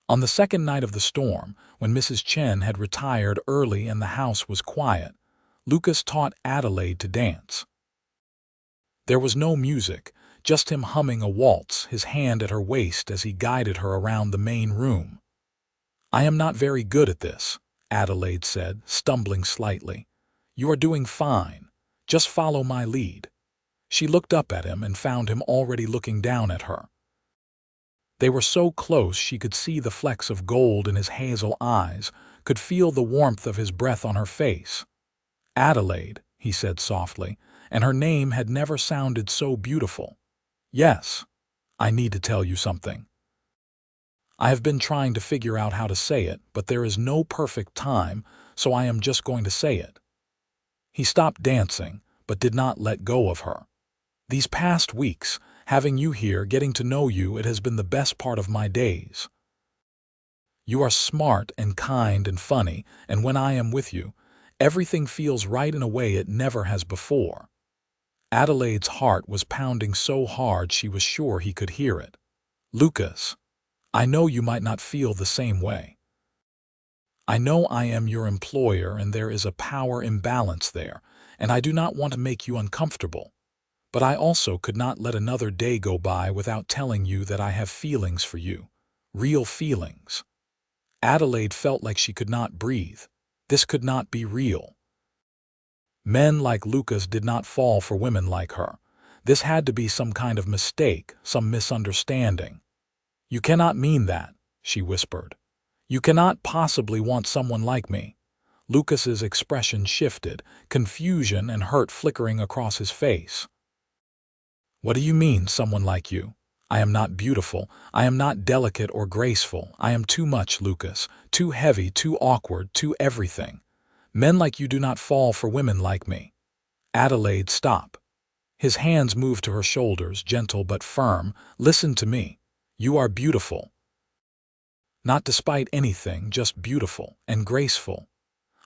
On the second night of the storm, when Mrs. Chen had retired early and the house was quiet, Lucas taught Adelaide to dance. There was no music, just him humming a waltz, his hand at her waist as he guided her around the main room. "I am not very good at this," Adelaide said, stumbling slightly. "You are doing fine. Just follow my lead." She looked up at him and found him already looking down at her. They were so close she could see the flecks of gold in his hazel eyes, could feel the warmth of his breath on her face. "Adelaide," he said softly, and her name had never sounded so beautiful. "Yes, I need to tell you something. I have been trying to figure out how to say it, but there is no perfect time, so I am just going to say it." He stopped dancing, but did not let go of her. "These past weeks, having you here, getting to know you, it has been the best part of my days. You are smart and kind and funny, and when I am with you, everything feels right in a way it never has before." Adelaide's heart was pounding so hard she was sure he could hear it. "Lucas, I know you might not feel the same way. I know I am your employer and there is a power imbalance there, and I do not want to make you uncomfortable. But I also could not let another day go by without telling you that I have feelings for you. Real feelings." Adelaide felt like she could not breathe. This could not be real. Men like Lucas did not fall for women like her. This had to be some kind of mistake, some misunderstanding. "You cannot mean that," she whispered. "You cannot possibly want someone like me." Lucas's expression shifted, confusion and hurt flickering across his face. "What do you mean, someone like you? I am not beautiful. I am not delicate or graceful. I am too much, Lucas. Too heavy, too awkward, too everything. Men like you do not fall for women like me." "Adelaide, stop." His hands moved to her shoulders, gentle but firm. "Listen to me. You are beautiful. Not despite anything, just beautiful and graceful.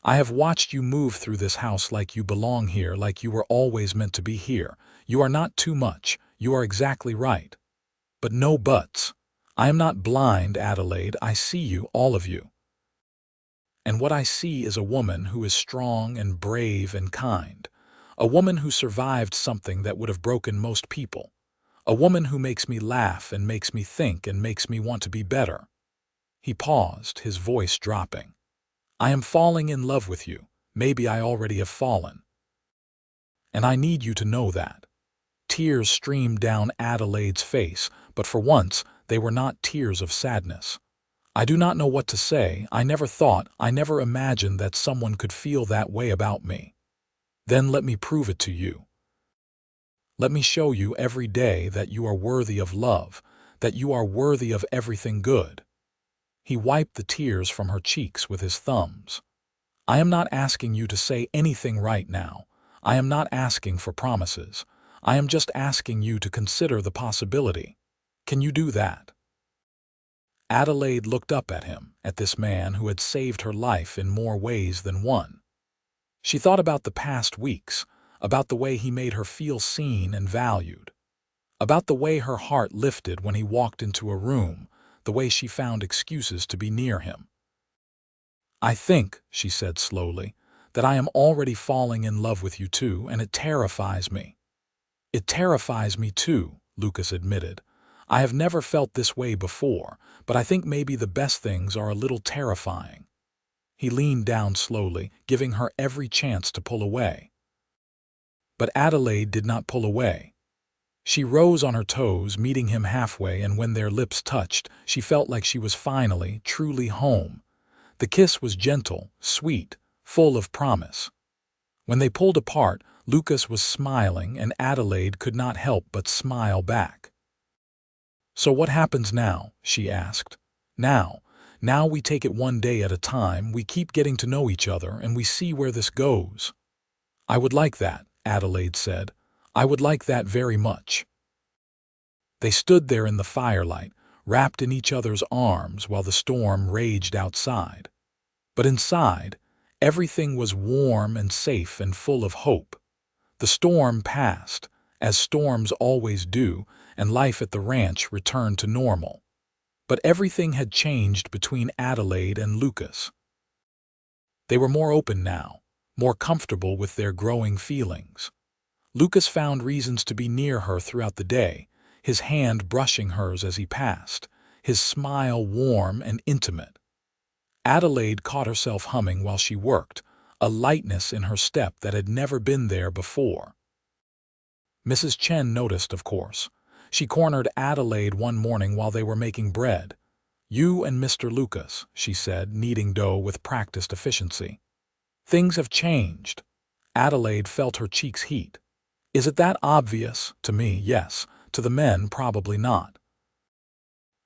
I have watched you move through this house like you belong here, like you were always meant to be here. You are not too much. You are exactly right. But no buts. I am not blind, Adelaide. I see you, all of you. And what I see is a woman who is strong and brave and kind. A woman who survived something that would have broken most people. A woman who makes me laugh and makes me think and makes me want to be better." He paused, his voice dropping. "I am falling in love with you. Maybe I already have fallen. And I need you to know that." Tears streamed down Adelaide's face, but for once they were not tears of sadness. "I do not know what to say. I never imagined that someone could feel that way about me. Then let me prove it to you. Let me show you every day that you are worthy of love, that you are worthy of everything good." He wiped the tears from her cheeks with his thumbs. "I am not asking you to say anything right now. I am not asking for promises. I am just asking you to consider the possibility. Can you do that?" Adelaide looked up at him, at this man who had saved her life in more ways than one. She thought about the past weeks, about the way he made her feel seen and valued, about the way her heart lifted when he walked into a room, the way she found excuses to be near him. "I think," she said slowly, "that I am already falling in love with you too, and it terrifies me." "It terrifies me too," Lucas admitted. "I have never felt this way before, but I think maybe the best things are a little terrifying." He leaned down slowly, giving her every chance to pull away. But Adelaide did not pull away. She rose on her toes, meeting him halfway, and when their lips touched, she felt like she was finally, truly home. The kiss was gentle, sweet, full of promise. When they pulled apart, Lucas was smiling, and Adelaide could not help but smile back. "So what happens now?" she asked. "Now, Now we take it one day at a time, we keep getting to know each other, and we see where this goes." "I would like that," Adelaide said. "I would like that very much." They stood there in the firelight, wrapped in each other's arms while the storm raged outside. But inside, everything was warm and safe and full of hope. The storm passed, as storms always do, and life at the ranch returned to normal. But everything had changed between Adelaide and Lucas. They were more open now, more comfortable with their growing feelings. Lucas found reasons to be near her throughout the day, his hand brushing hers as he passed, his smile warm and intimate. Adelaide caught herself humming while she worked, a lightness in her step that had never been there before. Mrs. Chen noticed, of course. She cornered Adelaide one morning while they were making bread. "You and Mr. Lucas," she said, kneading dough with practiced efficiency. "Things have changed." Adelaide felt her cheeks heat. "Is it that obvious? To me, yes. To the men, probably not.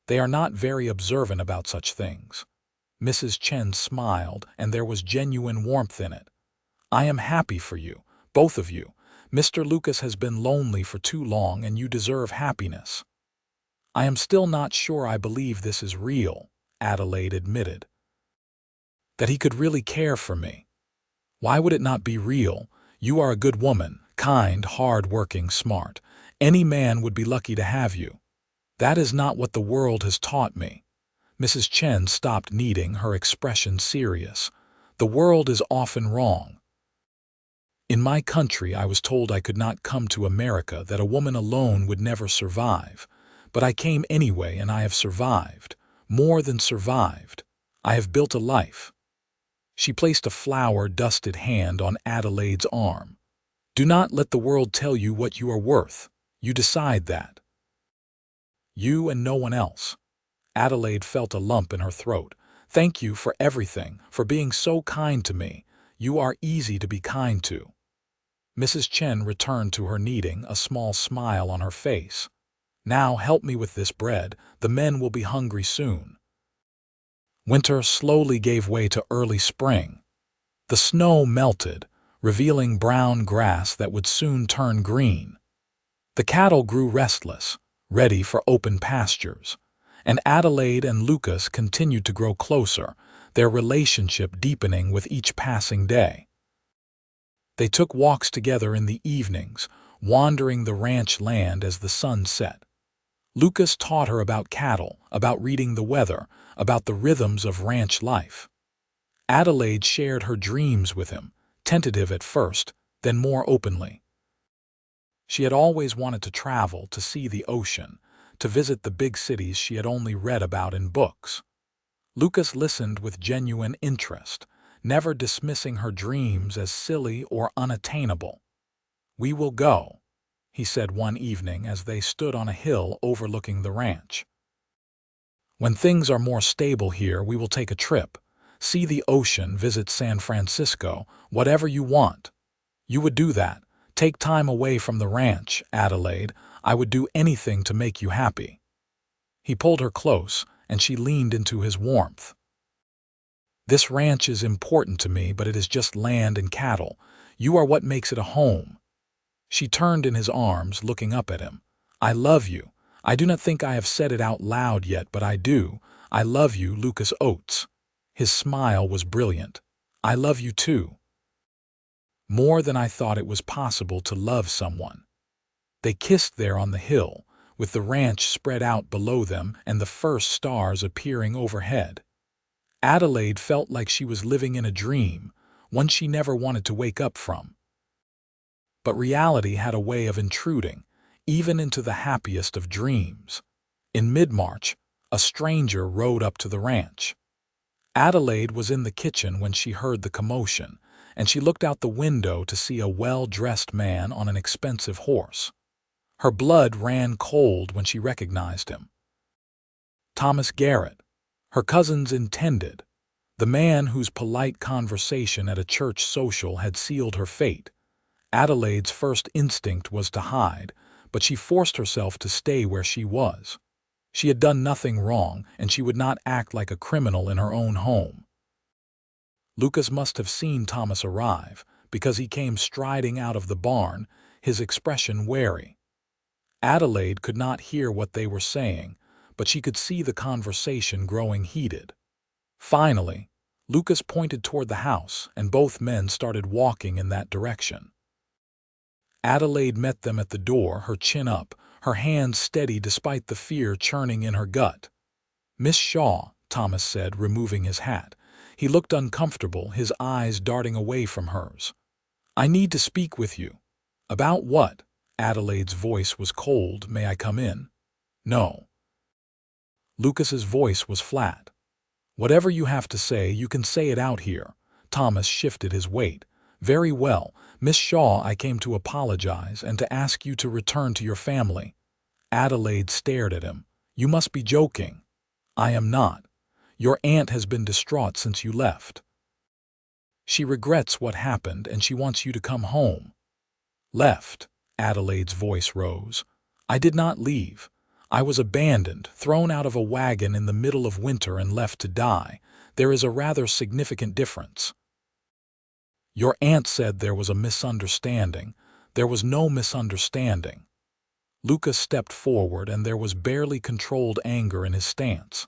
They are not very observant about such things." Mrs. Chen smiled, and there was genuine warmth in it. "I am happy for you, both of you. Mr. Lucas has been lonely for too long, and you deserve happiness." "I am still not sure I believe this is real," Adelaide admitted. "That he could really care for me. Why would it not be real? You are a good woman, kind, hard-working, smart. Any man would be lucky to have you." "That is not what the world has taught me." Mrs. Chen stopped kneading, her expression serious. "The world is often wrong. In my country, I was told I could not come to America, that a woman alone would never survive. But I came anyway, and I have survived. More than survived. I have built a life." She placed a flour-dusted hand on Adelaide's arm. "Do not let the world tell you what you are worth. You decide that. You and no one else." Adelaide felt a lump in her throat. "Thank you for everything, for being so kind to me. You are easy to be kind to." Mrs. Chen returned to her kneading, a small smile on her face. "Now help me with this bread. The men will be hungry soon." Winter slowly gave way to early spring. The snow melted, revealing brown grass that would soon turn green. The cattle grew restless, ready for open pastures, and Adelaide and Lucas continued to grow closer, their relationship deepening with each passing day. They took walks together in the evenings, wandering the ranch land as the sun set. Lucas taught her about cattle, about reading the weather, about the rhythms of ranch life. Adelaide shared her dreams with him, tentative at first, then more openly. She had always wanted to travel, to see the ocean, to visit the big cities she had only read about in books. Lucas listened with genuine interest, never dismissing her dreams as silly or unattainable. "We will go," he said one evening as they stood on a hill overlooking the ranch. "When things are more stable here, we will take a trip, see the ocean, visit San Francisco, whatever you want." "You would do that. Take time away from the ranch, Adelaide. I would do anything to make you happy." He pulled her close, and she leaned into his warmth. "This ranch is important to me, but it is just land and cattle. You are what makes it a home." She turned in his arms, looking up at him. "I love you. I do not think I have said it out loud yet, but I do. I love you, Lucas Oates." His smile was brilliant. "I love you too. More than I thought it was possible to love someone." They kissed there on the hill, with the ranch spread out below them and the first stars appearing overhead. Adelaide felt like she was living in a dream, one she never wanted to wake up from. But reality had a way of intruding, even into the happiest of dreams. In mid-March, a stranger rode up to the ranch. Adelaide was in the kitchen when she heard the commotion, and she looked out the window to see a well-dressed man on an expensive horse. Her blood ran cold when she recognized him. Thomas Garrett, her cousin's intended, the man whose polite conversation at a church social had sealed her fate. Adelaide's first instinct was to hide, but she forced herself to stay where she was. She had done nothing wrong, and she would not act like a criminal in her own home. Lucas must have seen Thomas arrive, because he came striding out of the barn, his expression wary. Adelaide could not hear what they were saying, but she could see the conversation growing heated. Finally, Lucas pointed toward the house, and both men started walking in that direction. Adelaide met them at the door, her chin up, her hands steady despite the fear churning in her gut. "Miss Shaw," Thomas said, removing his hat. He looked uncomfortable, his eyes darting away from hers. "I need to speak with you." "About what?" Adelaide's voice was cold. "May I come in?" "No." Lucas's voice was flat. "Whatever you have to say, you can say it out here." Thomas shifted his weight. "Very well, Miss Shaw, I came to apologize and to ask you to return to your family." Adelaide stared at him. "You must be joking." "I am not. Your aunt has been distraught since you left. She regrets what happened and she wants you to come home." "Left?" Adelaide's voice rose. "I did not leave. I was abandoned, thrown out of a wagon in the middle of winter and left to die. There is a rather significant difference." "Your aunt said there was a misunderstanding." "There was no misunderstanding." Lucas stepped forward, and there was barely controlled anger in his stance.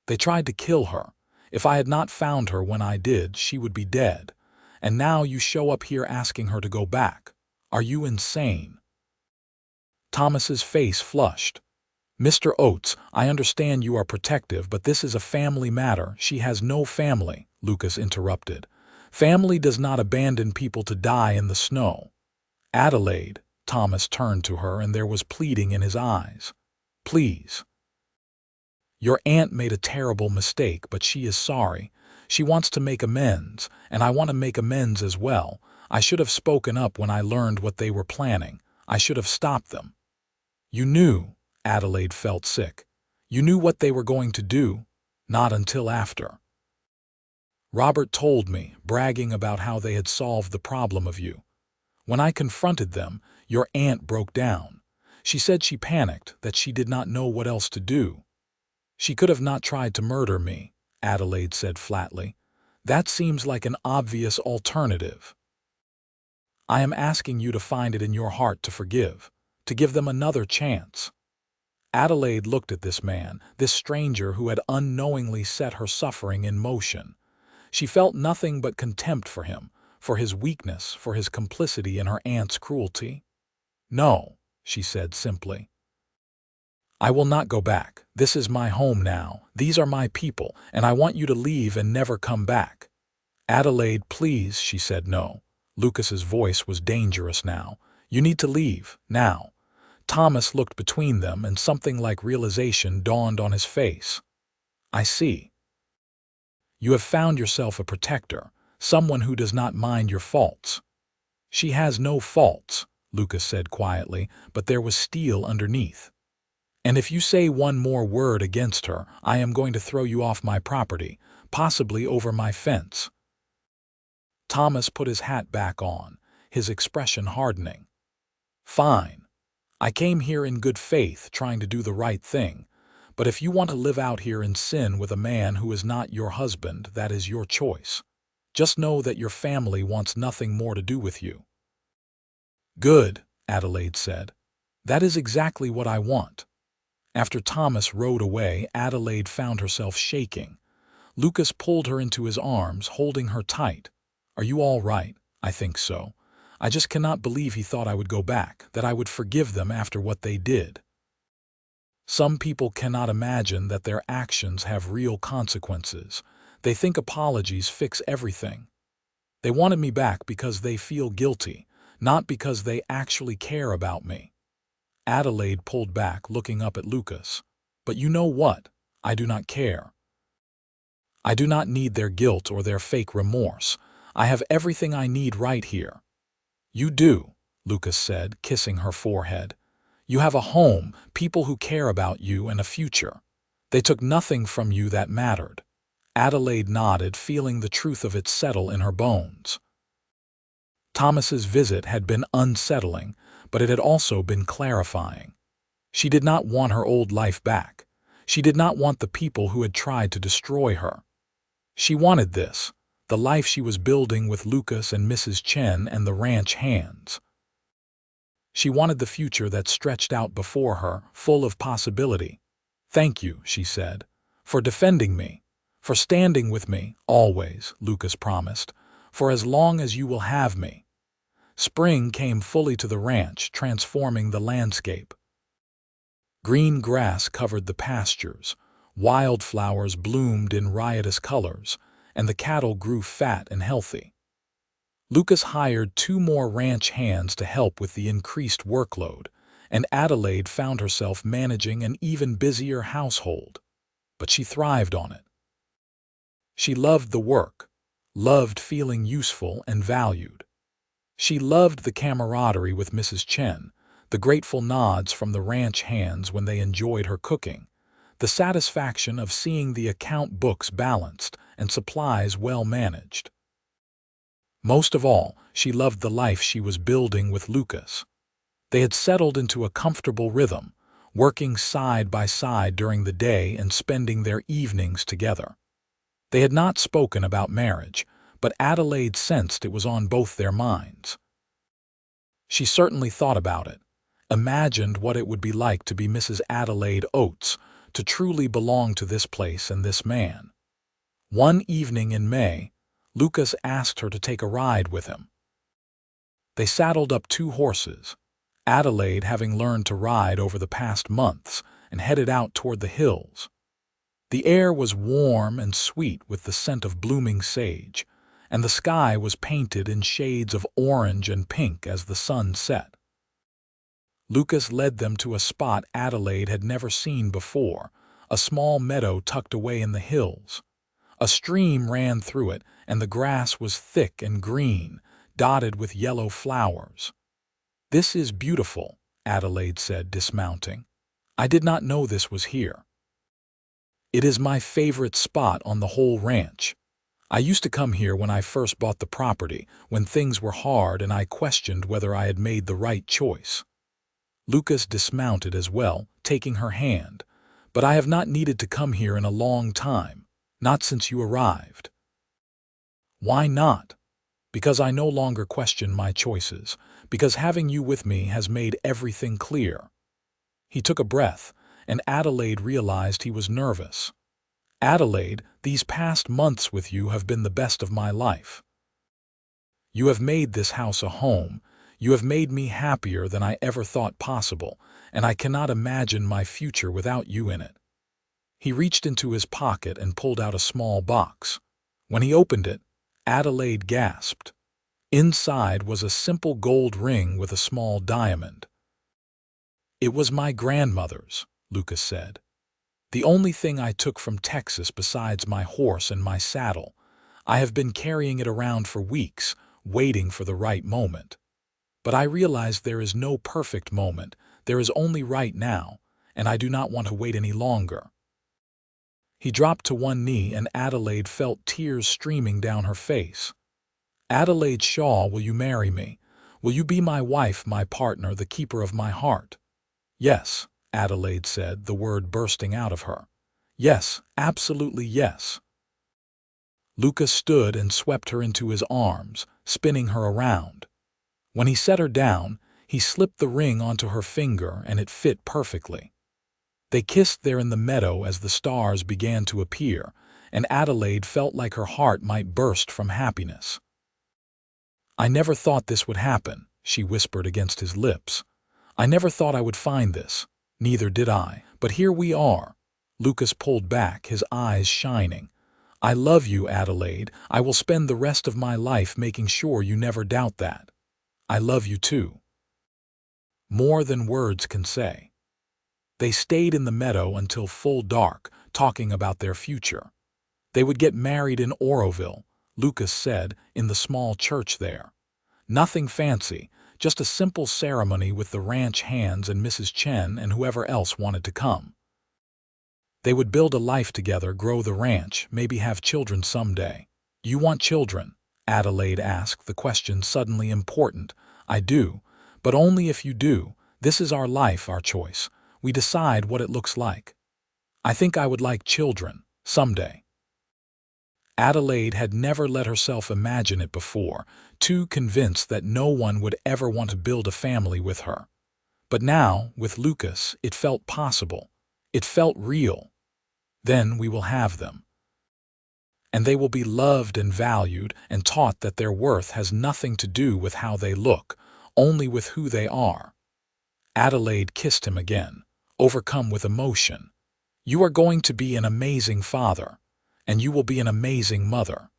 "They tried to kill her. If I had not found her when I did, she would be dead. And now you show up here asking her to go back. Are you insane?" Thomas's face flushed. "Mr. Oates, I understand you are protective, but this is a family matter." "She has no family," Lucas interrupted. "Family does not abandon people to die in the snow." "Adelaide," Thomas turned to her, and there was pleading in his eyes. "Please. Your aunt made a terrible mistake, but she is sorry. She wants to make amends, and I want to make amends as well. I should have spoken up when I learned what they were planning. I should have stopped them." "You knew," Adelaide felt sick. "You knew what they were going to do?" "Not until after. Robert told me, bragging about how they had solved the problem of you. When I confronted them, your aunt broke down. She said she panicked, that she did not know what else to do." "She could have not tried to murder me," Adelaide said flatly. "That seems like an obvious alternative." "I am asking you to find it in your heart to forgive, to give them another chance." Adelaide looked at this man, this stranger who had unknowingly set her suffering in motion. She felt nothing but contempt for him, for his weakness, for his complicity in her aunt's cruelty. "No," she said simply. "I will not go back. This is my home now. These are my people, and I want you to leave and never come back." "Adelaide, please," she said. "No." Lucas's voice was dangerous now. "You need to leave, now." Thomas looked between them, and something like realization dawned on his face. "I see. You have found yourself a protector, someone who does not mind your faults." "She has no faults," Lucas said quietly, but there was steel underneath. "And if you say one more word against her, I am going to throw you off my property, possibly over my fence." Thomas put his hat back on, his expression hardening. "Fine. I came here in good faith, trying to do the right thing. But if you want to live out here in sin with a man who is not your husband, that is your choice. Just know that your family wants nothing more to do with you." "Good," Adelaide said. "That is exactly what I want." After Thomas rode away, Adelaide found herself shaking. Lucas pulled her into his arms, holding her tight. "Are you all right?" "I think so. I just cannot believe he thought I would go back, that I would forgive them after what they did." Some people cannot imagine that their actions have real consequences. They think apologies fix everything. They wanted me back because they feel guilty, not because they actually care about me. Adelaide pulled back, looking up at Lucas. "But you know what? I do not care. I do not need their guilt or their fake remorse. I have everything I need right here." "You do," Lucas said, kissing her forehead. "You have a home, people who care about you, and a future. They took nothing from you that mattered." Adelaide nodded, feeling the truth of it settle in her bones. Thomas's visit had been unsettling, but it had also been clarifying. She did not want her old life back. She did not want the people who had tried to destroy her. She wanted this, the life she was building with Lucas and Mrs. Chen and the ranch hands. She wanted the future that stretched out before her, full of possibility. "Thank you," she said, "for defending me, for standing with me, always," Lucas promised, "for as long as you will have me." Spring came fully to the ranch, transforming the landscape. Green grass covered the pastures, wildflowers bloomed in riotous colors, and the cattle grew fat and healthy. Lucas hired 2 more ranch hands to help with the increased workload, and Adelaide found herself managing an even busier household. But she thrived on it. She loved the work, loved feeling useful and valued. She loved the camaraderie with Mrs. Chen, the grateful nods from the ranch hands when they enjoyed her cooking, the satisfaction of seeing the account books balanced and supplies well managed. Most of all, she loved the life she was building with Lucas. They had settled into a comfortable rhythm, working side by side during the day and spending their evenings together. They had not spoken about marriage, but Adelaide sensed it was on both their minds. She certainly thought about it, imagined what it would be like to be Mrs. Adelaide Oates, to truly belong to this place and this man. One evening in May, Lucas asked her to take a ride with him. They saddled up 2 horses, Adelaide having learned to ride over the past months, and headed out toward the hills. The air was warm and sweet with the scent of blooming sage, and the sky was painted in shades of orange and pink as the sun set. Lucas led them to a spot Adelaide had never seen before, a small meadow tucked away in the hills. A stream ran through it, and the grass was thick and green, dotted with yellow flowers. "This is beautiful," Adelaide said, dismounting. "I did not know this was here. It is my favorite spot on the whole ranch. I used to come here when I first bought the property, when things were hard and I questioned whether I had made the right choice." Lucas dismounted as well, taking her hand. "But I have not needed to come here in a long time, not since you arrived." "Why not?" "Because I no longer question my choices, because having you with me has made everything clear." He took a breath, and Adelaide realized he was nervous. "Adelaide, these past months with you have been the best of my life. You have made this house a home. You have made me happier than I ever thought possible, and I cannot imagine my future without you in it." He reached into his pocket and pulled out a small box. When he opened it, Adelaide gasped. Inside was a simple gold ring with a small diamond. "It was my grandmother's," Lucas said. "The only thing I took from Texas besides my horse and my saddle. I have been carrying it around for weeks, waiting for the right moment. But I realize there is no perfect moment, there is only right now, and I do not want to wait any longer." He dropped to one knee and Adelaide felt tears streaming down her face. "Adelaide Shaw, will you marry me? Will you be my wife, my partner, the keeper of my heart?" "Yes," Adelaide said, the word bursting out of her. "Yes, absolutely yes." Lucas stood and swept her into his arms, spinning her around. When he set her down, he slipped the ring onto her finger and it fit perfectly. They kissed there in the meadow as the stars began to appear, and Adelaide felt like her heart might burst from happiness. "I never thought this would happen," she whispered against his lips. "I never thought I would find this. Neither did I. But here we are." Lucas pulled back, his eyes shining. "I love you, Adelaide. I will spend the rest of my life making sure you never doubt that. I love you too." More than words can say. They stayed in the meadow until full dark, talking about their future. They would get married in Oroville, Lucas said, in the small church there. Nothing fancy, just a simple ceremony with the ranch hands and Mrs. Chen and whoever else wanted to come. They would build a life together, grow the ranch, maybe have children someday. "You want children?" Adelaide asked, the question suddenly important. "I do, but only if you do. This is our life, our choice. We decide what it looks like." I think I would like children, someday. Adelaide had never let herself imagine it before, too convinced that no one would ever want to build a family with her. But now, with Lucas, it felt possible. It felt real. Then we will have them. And they will be loved and valued and taught that their worth has nothing to do with how they look, only with who they are. Adelaide kissed him again, overcome with emotion. You are going to be an amazing father, and you will be an amazing mother.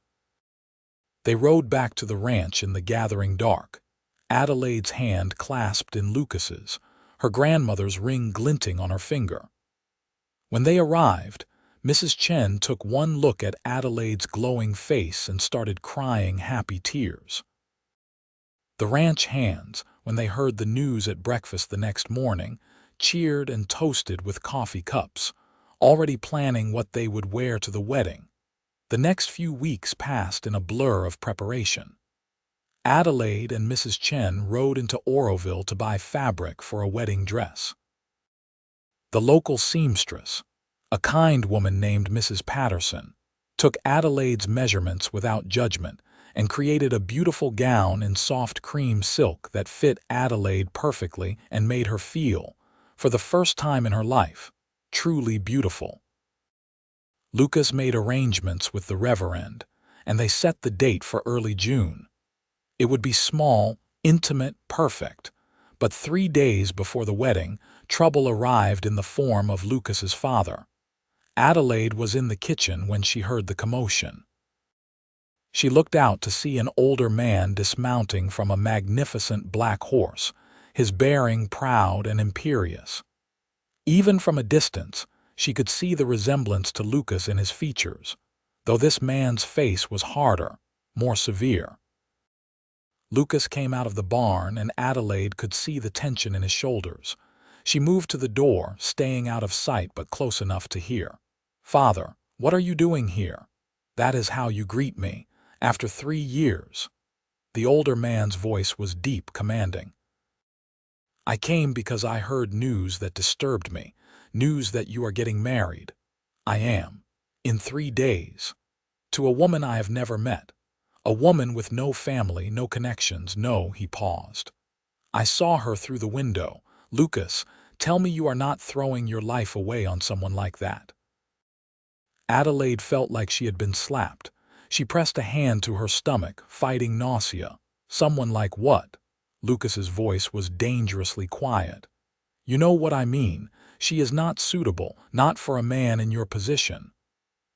They rode back to the ranch in the gathering dark, Adelaide's hand clasped in Lucas's, her grandmother's ring glinting on her finger. When they arrived, Mrs. Chen took one look at Adelaide's glowing face and started crying happy tears. The ranch hands, when they heard the news at breakfast the next morning, cheered and toasted with coffee cups, already planning what they would wear to the wedding. The next few weeks passed in a blur of preparation. Adelaide and Mrs. Chen rode into Oroville to buy fabric for a wedding dress. The local seamstress, a kind woman named Mrs. Patterson, took Adelaide's measurements without judgment and created a beautiful gown in soft cream silk that fit Adelaide perfectly and made her feel, for the first time in her life, truly beautiful. Lucas made arrangements with the Reverend, and they set the date for early June. It would be small, intimate, perfect, but 3 days before the wedding, trouble arrived in the form of Lucas's father. Adelaide was in the kitchen when she heard the commotion. She looked out to see an older man dismounting from a magnificent black horse, his bearing proud and imperious. Even from a distance, she could see the resemblance to Lucas in his features, though this man's face was harder, more severe. Lucas came out of the barn and Adelaide could see the tension in his shoulders. She moved to the door, staying out of sight but close enough to hear. "Father, what are you doing here? That is how you greet me, after 3 years." The older man's voice was deep, commanding. "I came because I heard news that disturbed me, news that you are getting married. I am. In 3 days. To a woman I have never met. A woman with no family, no connections, no," he paused. "I saw her through the window. Lucas, tell me you are not throwing your life away on someone like that." Adelaide felt like she had been slapped. She pressed a hand to her stomach, fighting nausea. "Someone like what?" Lucas's voice was dangerously quiet. "You know what I mean. She is not suitable, not for a man in your position."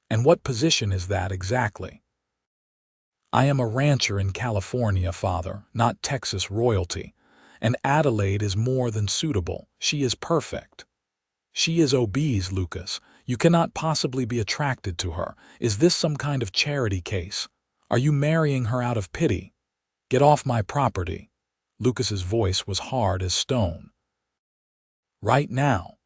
"And what position is that exactly?" "I am a rancher in California, father, not Texas royalty. And Adelaide is more than suitable. She is perfect." "She is obese, Lucas. You cannot possibly be attracted to her. Is this some kind of charity case? Are you marrying her out of pity? Get off my property." Lucas's voice was hard as stone. "Right now.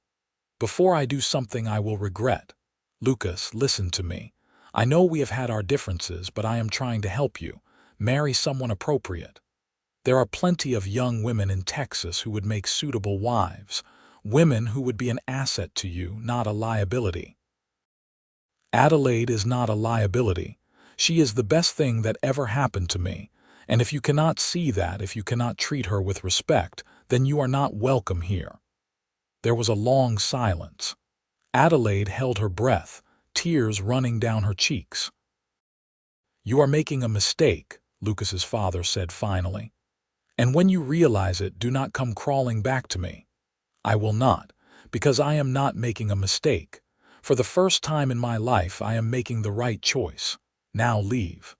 Before I do something I will regret. Lucas, listen to me. I know we have had our differences, but I am trying to help you. Marry someone appropriate. There are plenty of young women in Texas who would make suitable wives, women who would be an asset to you, not a liability." "Adelaide is not a liability. She is the best thing that ever happened to me, and if you cannot see that, if you cannot treat her with respect, then you are not welcome here." There was a long silence. Adelaide held her breath, tears running down her cheeks. "You are making a mistake," Lucas's father said finally. "And when you realize it, do not come crawling back to me." "I will not, because I am not making a mistake. For the first time in my life, I am making the right choice. Now leave."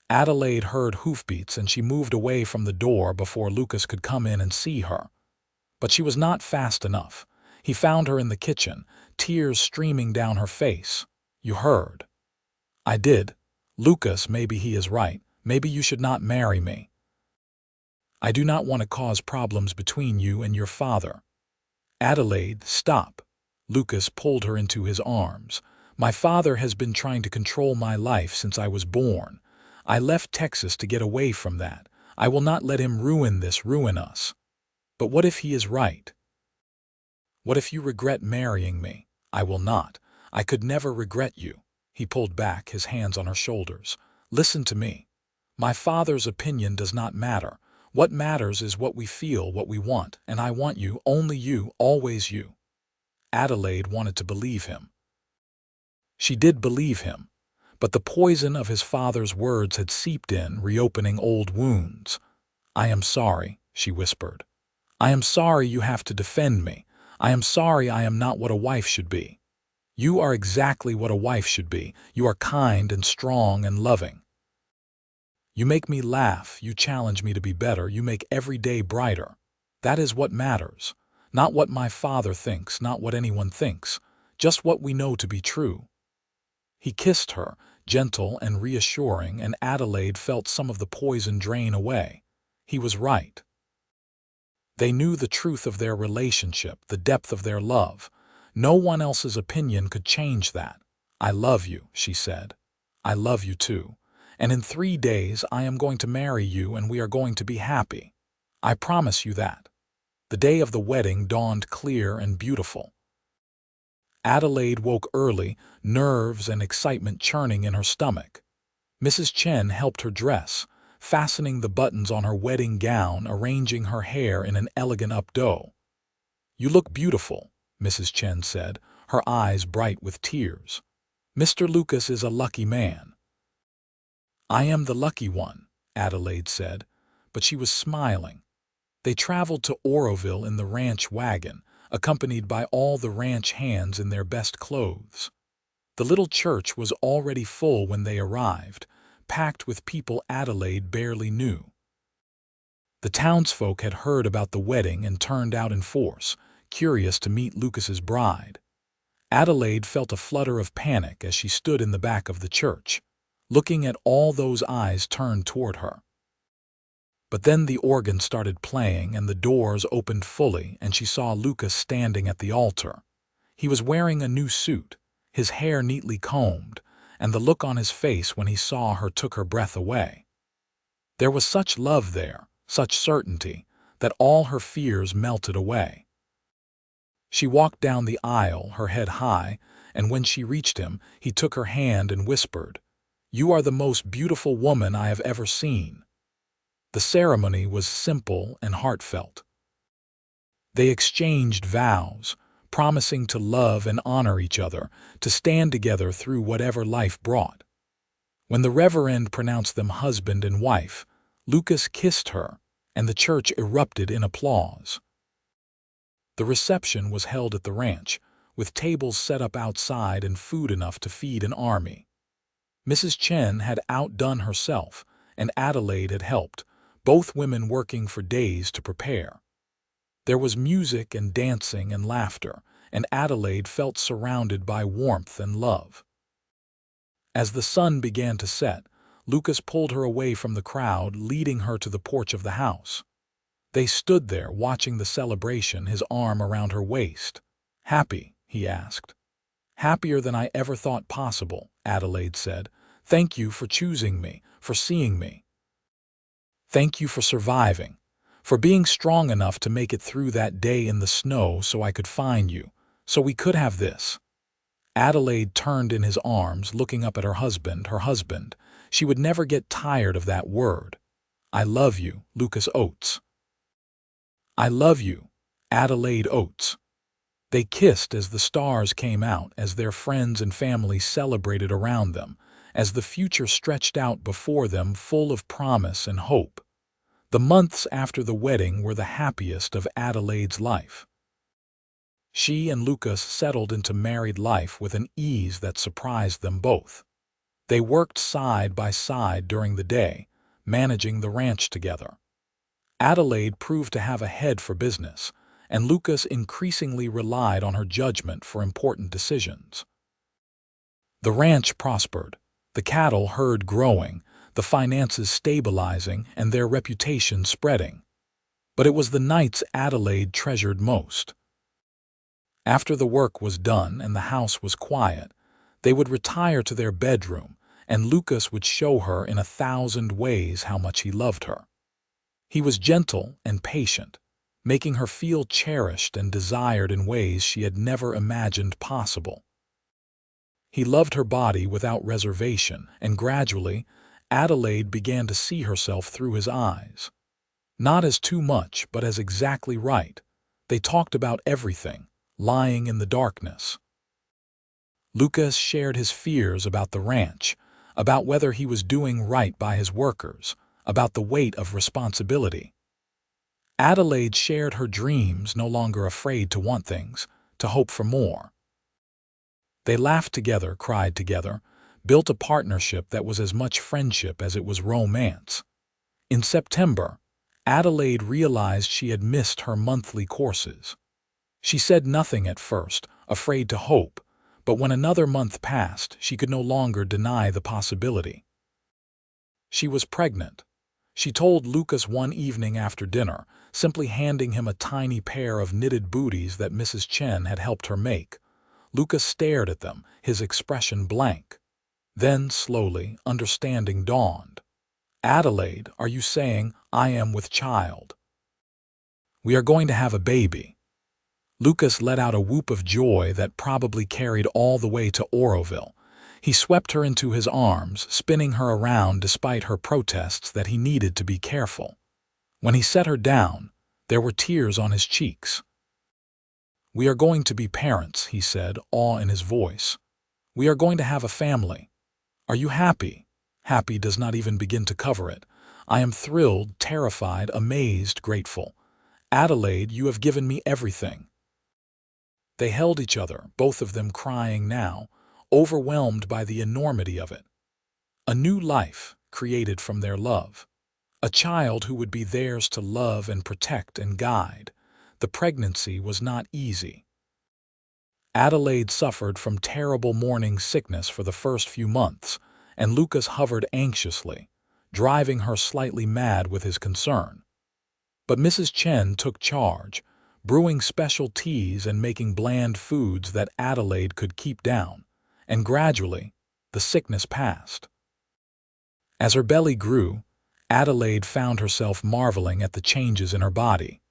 Adelaide heard hoofbeats and she moved away from the door before Lucas could come in and see her. But she was not fast enough. He found her in the kitchen, tears streaming down her face. "You heard." "I did. Lucas, maybe he is right. Maybe you should not marry me. I do not want to cause problems between you and your father." "Adelaide, stop." Lucas pulled her into his arms. "My father has been trying to control my life since I was born. I left Texas to get away from that. I will not let him ruin us. But what if he is right? What if you regret marrying me? I will not. I could never regret you. He pulled back, his hands on her shoulders. Listen to me. My father's opinion does not matter. What matters is what we feel, what we want, and I want you, only you, always you. Adelaide wanted to believe him. She did believe him, but the poison of his father's words had seeped in, reopening old wounds. I am sorry, she whispered. I am sorry you have to defend me. I am sorry I am not what a wife should be. You are exactly what a wife should be. You are kind and strong and loving. You make me laugh, you challenge me to be better, you make every day brighter. That is what matters. Not what my father thinks, not what anyone thinks, just what we know to be true. He kissed her, gentle and reassuring, and Adelaide felt some of the poison drain away. He was right. They knew the truth of their relationship, the depth of their love. No one else's opinion could change that. I love you, she said. I love you too. And in 3 days I am going to marry you and we are going to be happy. I promise you that. The day of the wedding dawned clear and beautiful. Adelaide woke early, nerves and excitement churning in her stomach. Mrs. Chen helped her dress, fastening the buttons on her wedding gown, arranging her hair in an elegant updo. You look beautiful, Mrs. Chen said, her eyes bright with tears. Mr. Lucas is a lucky man. I am the lucky one, Adelaide said, but she was smiling. They traveled to Oroville in the ranch wagon, accompanied by all the ranch hands in their best clothes. The little church was already full when they arrived, packed with people Adelaide barely knew. The townsfolk had heard about the wedding and turned out in force, curious to meet Lucas's bride. Adelaide felt a flutter of panic as she stood in the back of the church, looking at all those eyes turned toward her. But then the organ started playing and the doors opened fully and she saw Lucas standing at the altar. He was wearing a new suit, his hair neatly combed, and the look on his face when he saw her took her breath away. There was such love there, such certainty, that all her fears melted away. She walked down the aisle, her head high, and when she reached him, he took her hand and whispered, "You are the most beautiful woman I have ever seen." The ceremony was simple and heartfelt. They exchanged vows, promising to love and honor each other, to stand together through whatever life brought. When the reverend pronounced them husband and wife, Lucas kissed her, and the church erupted in applause. The reception was held at the ranch, with tables set up outside and food enough to feed an army. Mrs. Chen had outdone herself, and Adelaide had helped, both women working for days to prepare. There was music and dancing and laughter, and Adelaide felt surrounded by warmth and love. As the sun began to set, Lucas pulled her away from the crowd, leading her to the porch of the house. They stood there watching the celebration, his arm around her waist. "Happy?" he asked. "Happier than I ever thought possible," Adelaide said. "Thank you for choosing me, for seeing me. Thank you for surviving, for being strong enough to make it through that day in the snow so I could find you, so we could have this." Adelaide turned in his arms, looking up at her husband, She would never get tired of that word. "I love you, Lucas Oates." "I love you, Adelaide Oates." They kissed as the stars came out, as their friends and family celebrated around them, as the future stretched out before them full of promise and hope. The months after the wedding were the happiest of Adelaide's life. She and Lucas settled into married life with an ease that surprised them both. They worked side by side during the day, managing the ranch together. Adelaide proved to have a head for business, and Lucas increasingly relied on her judgment for important decisions. The ranch prospered, the cattle herd growing, the finances stabilizing, and their reputation spreading. But it was the nights Adelaide treasured most. After the work was done and the house was quiet, they would retire to their bedroom, and Lucas would show her in 1,000 ways how much he loved her. He was gentle and patient, making her feel cherished and desired in ways she had never imagined possible. He loved her body without reservation, and gradually, Adelaide began to see herself through his eyes. Not as too much, but as exactly right. They talked about everything, lying in the darkness. Lucas shared his fears about the ranch, about whether he was doing right by his workers, about the weight of responsibility. Adelaide shared her dreams, no longer afraid to want things, to hope for more. They laughed together, cried together, built a partnership that was as much friendship as it was romance. In September, Adelaide realized she had missed her monthly courses. She said nothing at first, afraid to hope, but when another month passed, she could no longer deny the possibility. She was pregnant. She told Lucas one evening after dinner, simply handing him a tiny pair of knitted booties that Mrs. Chen had helped her make. Lucas stared at them, his expression blank. Then, slowly, understanding dawned. "Adelaide, are you saying I am with child? We are going to have a baby." Lucas let out a whoop of joy that probably carried all the way to Oroville. He swept her into his arms, spinning her around despite her protests that he needed to be careful. When he set her down, there were tears on his cheeks. "We are going to be parents," he said, awe in his voice. "We are going to have a family. Are you happy?" Happy does not even begin to cover it. I am thrilled, terrified, amazed, grateful. Adelaide, you have given me everything. They held each other, both of them crying now, overwhelmed by the enormity of it. A new life created from their love. A child who would be theirs to love and protect and guide. The pregnancy was not easy. Adelaide suffered from terrible morning sickness for the first few months, and Lucas hovered anxiously, driving her slightly mad with his concern. But Mrs. Chen took charge, brewing special teas and making bland foods that Adelaide could keep down, and gradually, the sickness passed. As her belly grew, Adelaide found herself marveling at the changes in her body.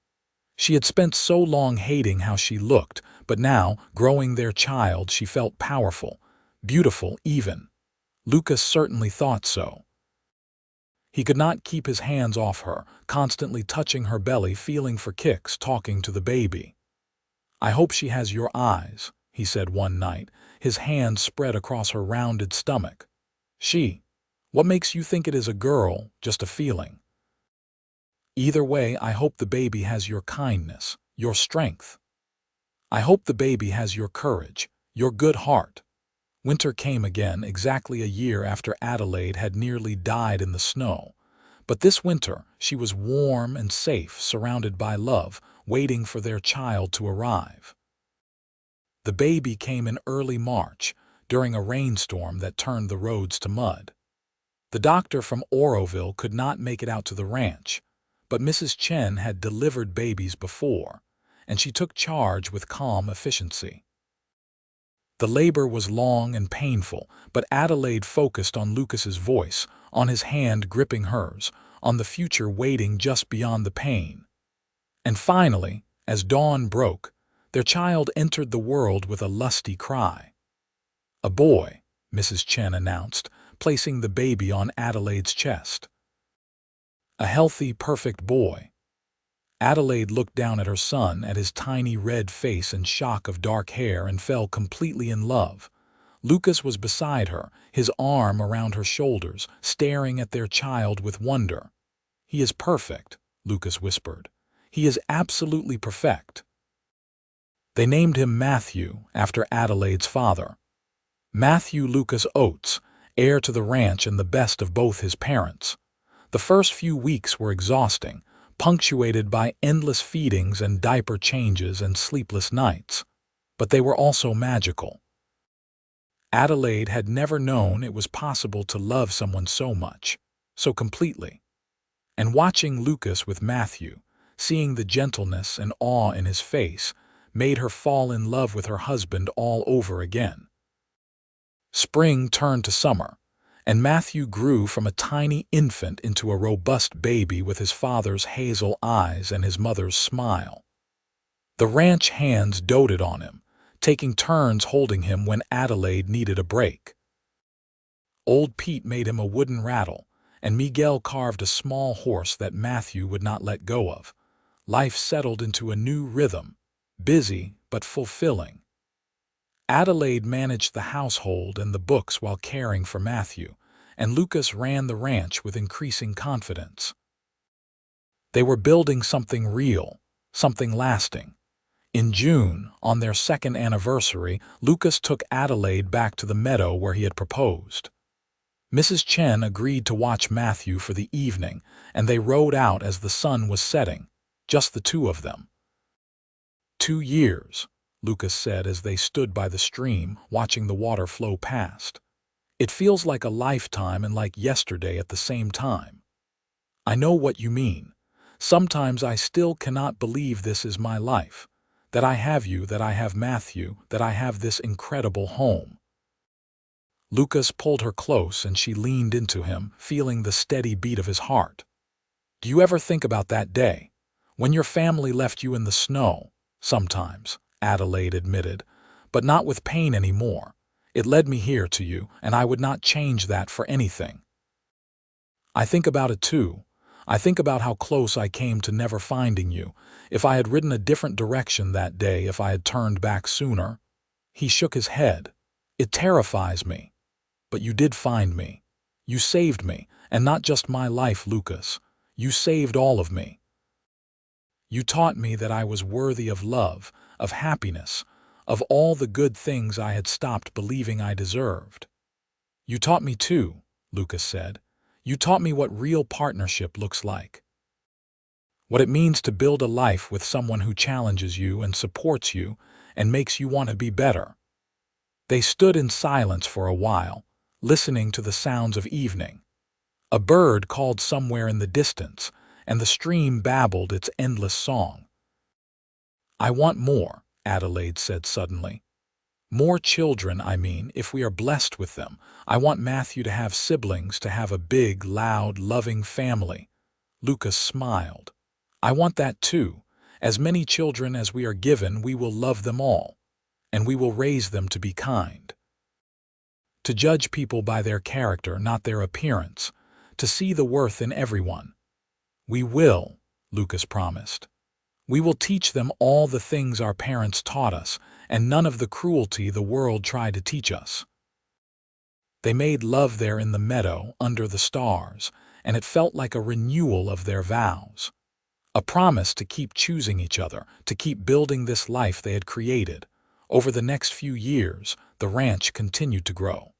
She had spent so long hating how she looked, but now, growing their child, she felt powerful, beautiful even. Lucas certainly thought so. He could not keep his hands off her, constantly touching her belly, feeling for kicks, talking to the baby. "I hope she has your eyes," he said one night, his hand spread across her rounded stomach. What makes you think it is a girl, just a feeling?" "Either way, I hope the baby has your kindness, your strength. I hope the baby has your courage, your good heart." Winter came again, exactly a year after Adelaide had nearly died in the snow. But this winter, she was warm and safe, surrounded by love, waiting for their child to arrive. The baby came in early March, during a rainstorm that turned the roads to mud. The doctor from Oroville could not make it out to the ranch, but Mrs. Chen had delivered babies before, and she took charge with calm efficiency. The labor was long and painful, but Adelaide focused on Lucas's voice, on his hand gripping hers, on the future waiting just beyond the pain. And finally, as dawn broke, their child entered the world with a lusty cry. "A boy," Mrs. Chen announced, placing the baby on Adelaide's chest. "A healthy, perfect boy." Adelaide looked down at her son, at his tiny red face and shock of dark hair, and fell completely in love. Lucas was beside her, his arm around her shoulders, staring at their child with wonder. "He is perfect," Lucas whispered. "He is absolutely perfect." They named him Matthew, after Adelaide's father. Matthew Lucas Oates, heir to the ranch and the best of both his parents. The first few weeks were exhausting, punctuated by endless feedings and diaper changes and sleepless nights. But they were also magical. Adelaide had never known it was possible to love someone so much, so completely. And watching Lucas with Matthew, seeing the gentleness and awe in his face, made her fall in love with her husband all over again. Spring turned to summer, and Matthew grew from a tiny infant into a robust baby with his father's hazel eyes and his mother's smile. The ranch hands doted on him, taking turns holding him when Adelaide needed a break. Old Pete made him a wooden rattle, and Miguel carved a small horse that Matthew would not let go of. Life settled into a new rhythm, busy but fulfilling. Adelaide managed the household and the books while caring for Matthew, and Lucas ran the ranch with increasing confidence. They were building something real, something lasting. In June, on their second anniversary, Lucas took Adelaide back to the meadow where he had proposed. Mrs. Chen agreed to watch Matthew for the evening, and they rode out as the sun was setting, just the two of them. 2 years, Lucas said as they stood by the stream, watching the water flow past. It feels like a lifetime and like yesterday at the same time. I know what you mean. Sometimes I still cannot believe this is my life, that I have you, that I have Matthew, that I have this incredible home. Lucas pulled her close and she leaned into him, feeling the steady beat of his heart. Do you ever think about that day, when your family left you in the snow? Sometimes, Adelaide admitted, but not with pain anymore. It led me here to you, and I would not change that for anything. I think about it too. I think about how close I came to never finding you, if I had ridden a different direction that day, if I had turned back sooner. He shook his head. It terrifies me. But you did find me. You saved me, and not just my life, Lucas. You saved all of me. You taught me that I was worthy of love, of happiness, of all the good things I had stopped believing I deserved. You taught me too, Lucas said. You taught me what real partnership looks like. What it means to build a life with someone who challenges you and supports you and makes you want to be better. They stood in silence for a while, listening to the sounds of evening. A bird called somewhere in the distance, and the stream babbled its endless song. I want more, Adelaide said suddenly. More children, I mean, if we are blessed with them. I want Matthew to have siblings, to have a big, loud, loving family. Lucas smiled. I want that too. As many children as we are given, we will love them all, and we will raise them to be kind. To judge people by their character, not their appearance. To see the worth in everyone. We will, Lucas promised. We will teach them all the things our parents taught us, and none of the cruelty the world tried to teach us. They made love there in the meadow, under the stars, and it felt like a renewal of their vows. A promise to keep choosing each other, to keep building this life they had created. Over the next few years, the ranch continued to grow.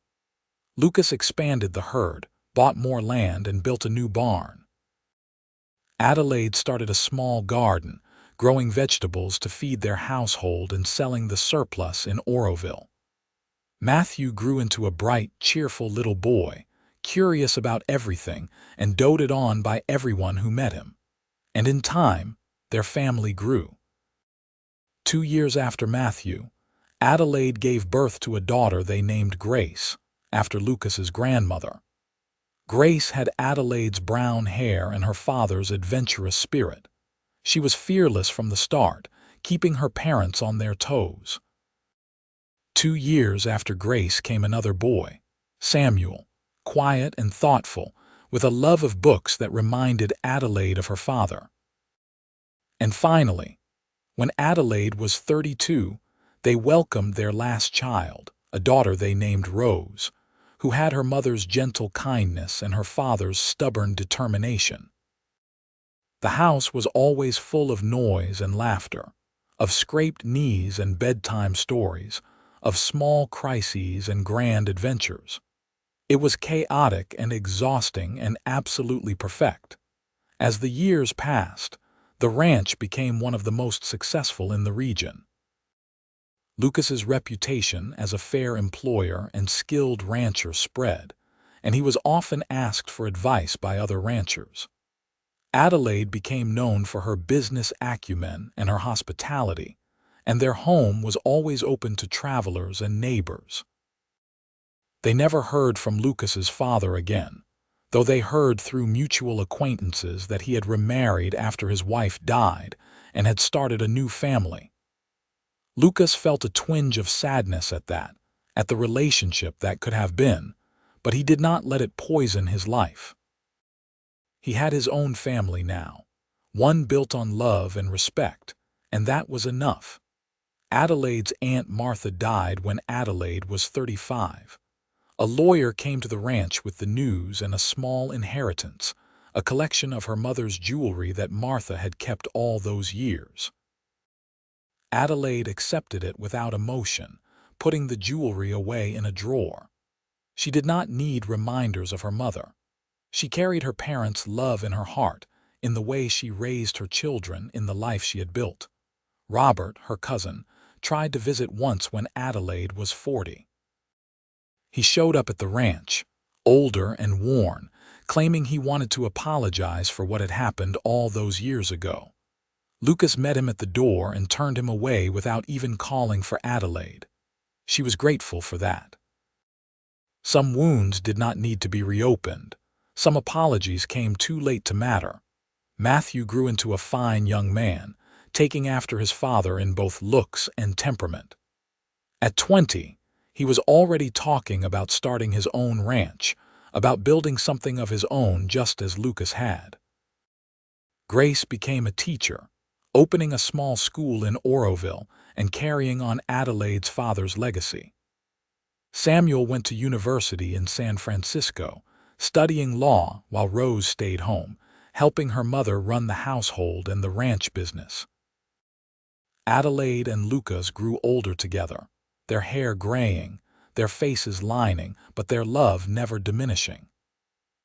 Lucas expanded the herd, bought more land, and built a new barn. Adelaide started a small garden, growing vegetables to feed their household and selling the surplus in Oroville. Matthew grew into a bright, cheerful little boy, curious about everything and doted on by everyone who met him. And in time, their family grew. 2 years after Matthew, Adelaide gave birth to a daughter they named Grace, after Lucas's grandmother. Grace had Adelaide's brown hair and her father's adventurous spirit. She was fearless from the start, keeping her parents on their toes. 2 years after Grace came another boy, Samuel, quiet and thoughtful, with a love of books that reminded Adelaide of her father. And finally, when Adelaide was 32, they welcomed their last child, a daughter they named Rose, who had her mother's gentle kindness and her father's stubborn determination. The house was always full of noise and laughter, of scraped knees and bedtime stories, of small crises and grand adventures. It was chaotic and exhausting and absolutely perfect. As the years passed, the ranch became one of the most successful in the region. Lucas's reputation as a fair employer and skilled rancher spread, and he was often asked for advice by other ranchers. Adelaide became known for her business acumen and her hospitality, and their home was always open to travelers and neighbors. They never heard from Lucas's father again, though they heard through mutual acquaintances that he had remarried after his wife died and had started a new family. Lucas felt a twinge of sadness at that, at the relationship that could have been, but he did not let it poison his life. He had his own family now, one built on love and respect, and that was enough. Adelaide's Aunt Martha died when Adelaide was 35. A lawyer came to the ranch with the news and a small inheritance, a collection of her mother's jewelry that Martha had kept all those years. Adelaide accepted it without emotion, putting the jewelry away in a drawer. She did not need reminders of her mother. She carried her parents' love in her heart, in the way she raised her children, in the life she had built. Robert, her cousin, tried to visit once when Adelaide was 40. He showed up at the ranch, older and worn, claiming he wanted to apologize for what had happened all those years ago. Lucas met him at the door and turned him away without even calling for Adelaide. She was grateful for that. Some wounds did not need to be reopened. Some apologies came too late to matter. Matthew grew into a fine young man, taking after his father in both looks and temperament. At 20, he was already talking about starting his own ranch, about building something of his own just as Lucas had. Grace became a teacher, opening a small school in Oroville and carrying on Adelaide's father's legacy. Samuel went to university in San Francisco, studying law while Rose stayed home, helping her mother run the household and the ranch business. Adelaide and Lucas grew older together, their hair graying, their faces lining, but their love never diminishing.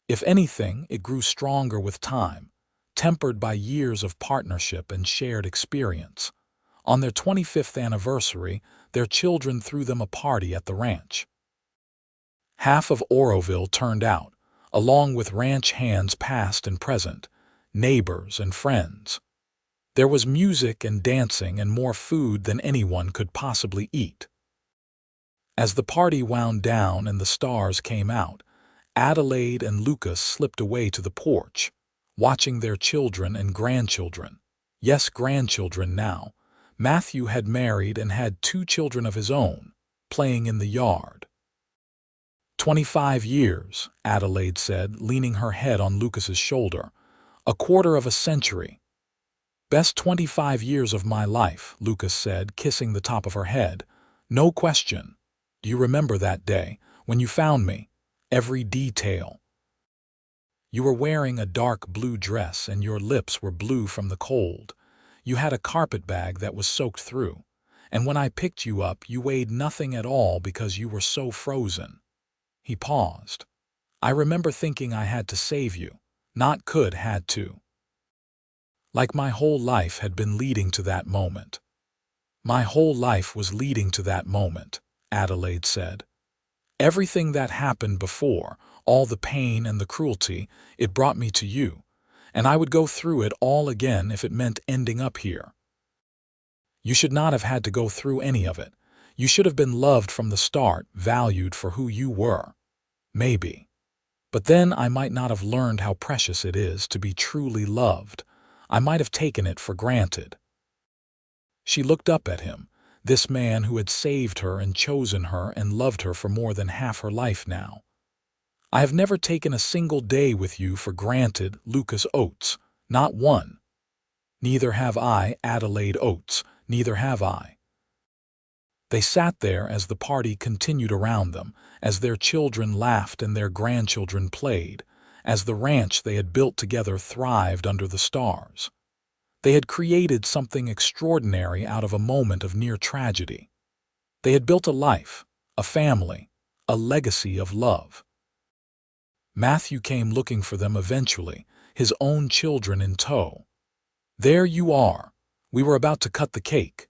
If anything, it grew stronger with time, tempered by years of partnership and shared experience. On their 25th anniversary, their children threw them a party at the ranch. Half of Oroville turned out, along with ranch hands past and present, neighbors and friends. There was music and dancing and more food than anyone could possibly eat. As the party wound down and the stars came out, Adelaide and Lucas slipped away to the porch, watching their children and grandchildren. Yes, grandchildren now. Matthew had married and had 2 children of his own, playing in the yard. 25 years, Adelaide said, leaning her head on Lucas's shoulder. A quarter of a century. Best 25 years of my life, Lucas said, kissing the top of her head. No question. Do you remember that day, when you found me? Every detail. You were wearing a dark blue dress and your lips were blue from the cold. You had a carpet bag that was soaked through. And when I picked you up, you weighed nothing at all because you were so frozen. He paused. I remember thinking I had to save you. Not could, had to. Like my whole life had been leading to that moment. My whole life was leading to that moment, Adelaide said. Everything that happened before, all the pain and the cruelty, it brought me to you, and I would go through it all again if it meant ending up here. You should not have had to go through any of it. You should have been loved from the start, valued for who you were. Maybe. But then I might not have learned how precious it is to be truly loved. I might have taken it for granted. She looked up at him, this man who had saved her and chosen her and loved her for more than half her life now. I have never taken a single day with you for granted, Lucas Oates, not one. Neither have I, Adelaide Oates, neither have I. They sat there as the party continued around them, as their children laughed and their grandchildren played, as the ranch they had built together thrived under the stars. They had created something extraordinary out of a moment of near tragedy. They had built a life, a family, a legacy of love. Matthew came looking for them eventually, his own children in tow. There you are. We were about to cut the cake.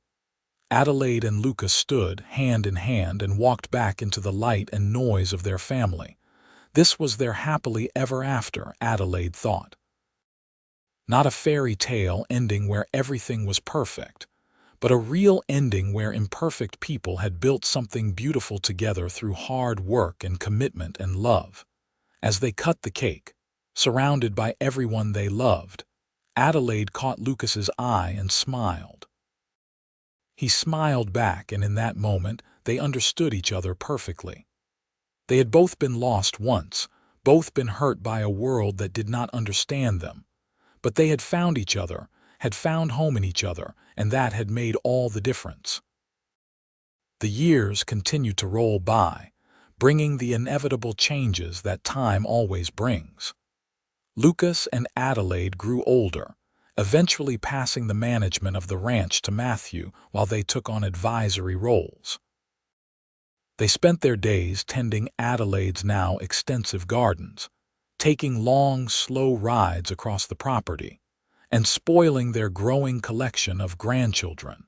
Adelaide and Lucas stood, hand in hand, and walked back into the light and noise of their family. This was their happily ever after, Adelaide thought. Not a fairy tale ending where everything was perfect, but a real ending where imperfect people had built something beautiful together through hard work and commitment and love. As they cut the cake, surrounded by everyone they loved, Adelaide caught Lucas's eye and smiled. He smiled back, and in that moment, they understood each other perfectly. They had both been lost once, both been hurt by a world that did not understand them. But they had found each other, had found home in each other, and that had made all the difference. The years continued to roll by, bringing the inevitable changes that time always brings. Lucas and Adelaide grew older, eventually passing the management of the ranch to Matthew while they took on advisory roles. They spent their days tending Adelaide's now extensive gardens, taking long, slow rides across the property, and spoiling their growing collection of grandchildren.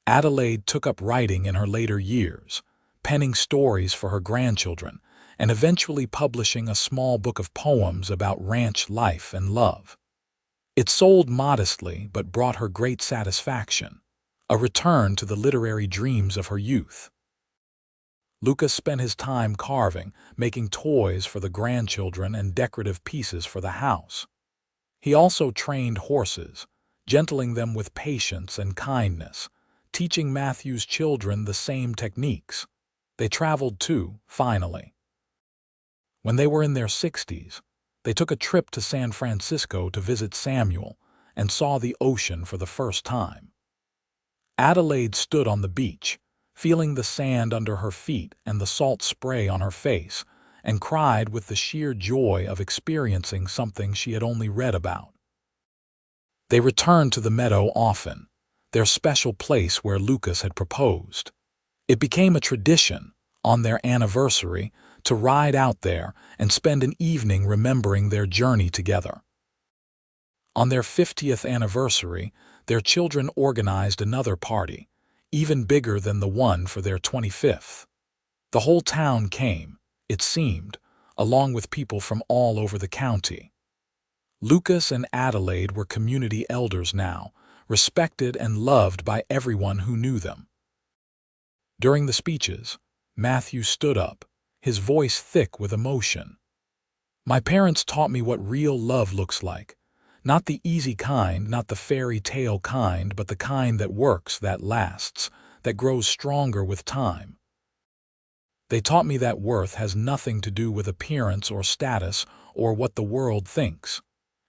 Adelaide took up writing in her later years, penning stories for her grandchildren, and eventually publishing a small book of poems about ranch life and love. It sold modestly but brought her great satisfaction, a return to the literary dreams of her youth. Lucas spent his time carving, making toys for the grandchildren and decorative pieces for the house. He also trained horses, gentling them with patience and kindness, teaching Matthew's children the same techniques. They traveled too, finally. When they were in their 60s, they took a trip to San Francisco to visit Samuel and saw the ocean for the first time. Adelaide stood on the beach, feeling the sand under her feet and the salt spray on her face, and cried with the sheer joy of experiencing something she had only read about. They returned to the meadow often, their special place where Lucas had proposed. It became a tradition, on their anniversary, to ride out there and spend an evening remembering their journey together. On their 50th anniversary, their children organized another party, even bigger than the one for their 25th. The whole town came, it seemed, along with people from all over the county. Lucas and Adelaide were community elders now, respected and loved by everyone who knew them. During the speeches, Matthew stood up, his voice thick with emotion. "My parents taught me what real love looks like. Not the easy kind, not the fairy tale kind, but the kind that works, that lasts, that grows stronger with time. They taught me that worth has nothing to do with appearance or status or what the world thinks.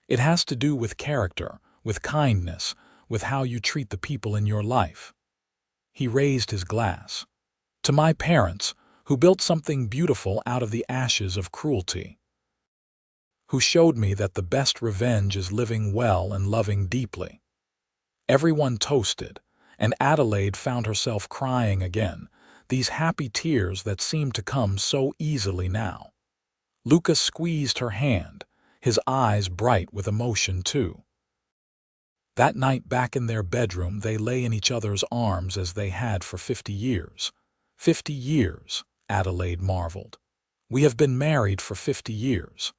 It has to do with character, with kindness, with how you treat the people in your life." He raised his glass. "To my parents, who built something beautiful out of the ashes of cruelty. Who showed me that the best revenge is living well and loving deeply." Everyone toasted, and Adelaide found herself crying again, these happy tears that seemed to come so easily now. Lucas squeezed her hand, his eyes bright with emotion too. That night back in their bedroom they lay in each other's arms as they had for 50 years. 50 years, Adelaide marveled. "We have been married for 50 years.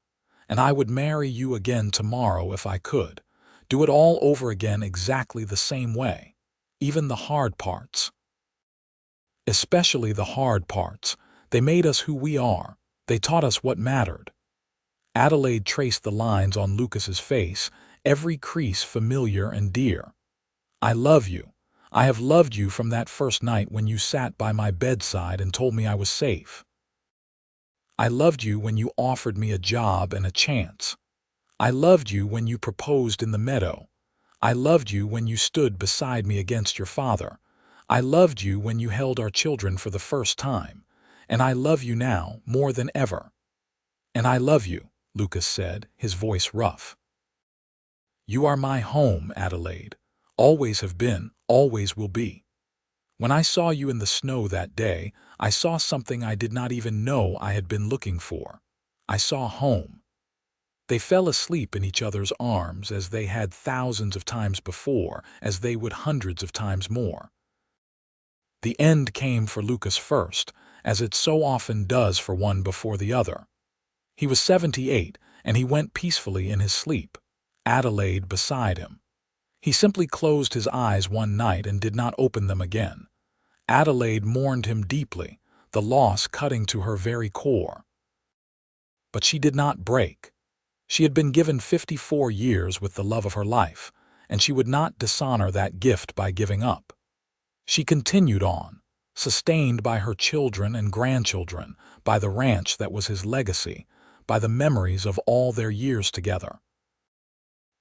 And I would marry you again tomorrow if I could. Do it all over again exactly the same way. Even the hard parts. Especially the hard parts. They made us who we are. They taught us what mattered." Adelaide traced the lines on Lucas's face, every crease familiar and dear. "I love you. I have loved you from that first night when you sat by my bedside and told me I was safe. I loved you when you offered me a job and a chance. I loved you when you proposed in the meadow. I loved you when you stood beside me against your father. I loved you when you held our children for the first time. And I love you now more than ever." "And I love you," Lucas said, his voice rough. "You are my home, Adelaide. Always have been, always will be. When I saw you in the snow that day, I saw something I did not even know I had been looking for. I saw home." They fell asleep in each other's arms as they had thousands of times before, as they would hundreds of times more. The end came for Lucas first, as it so often does for one before the other. He was 78, and he went peacefully in his sleep, Adelaide beside him. He simply closed his eyes one night and did not open them again. Adelaide mourned him deeply, the loss cutting to her very core. But she did not break. She had been given 54 years with the love of her life, and she would not dishonor that gift by giving up. She continued on, sustained by her children and grandchildren, by the ranch that was his legacy, by the memories of all their years together.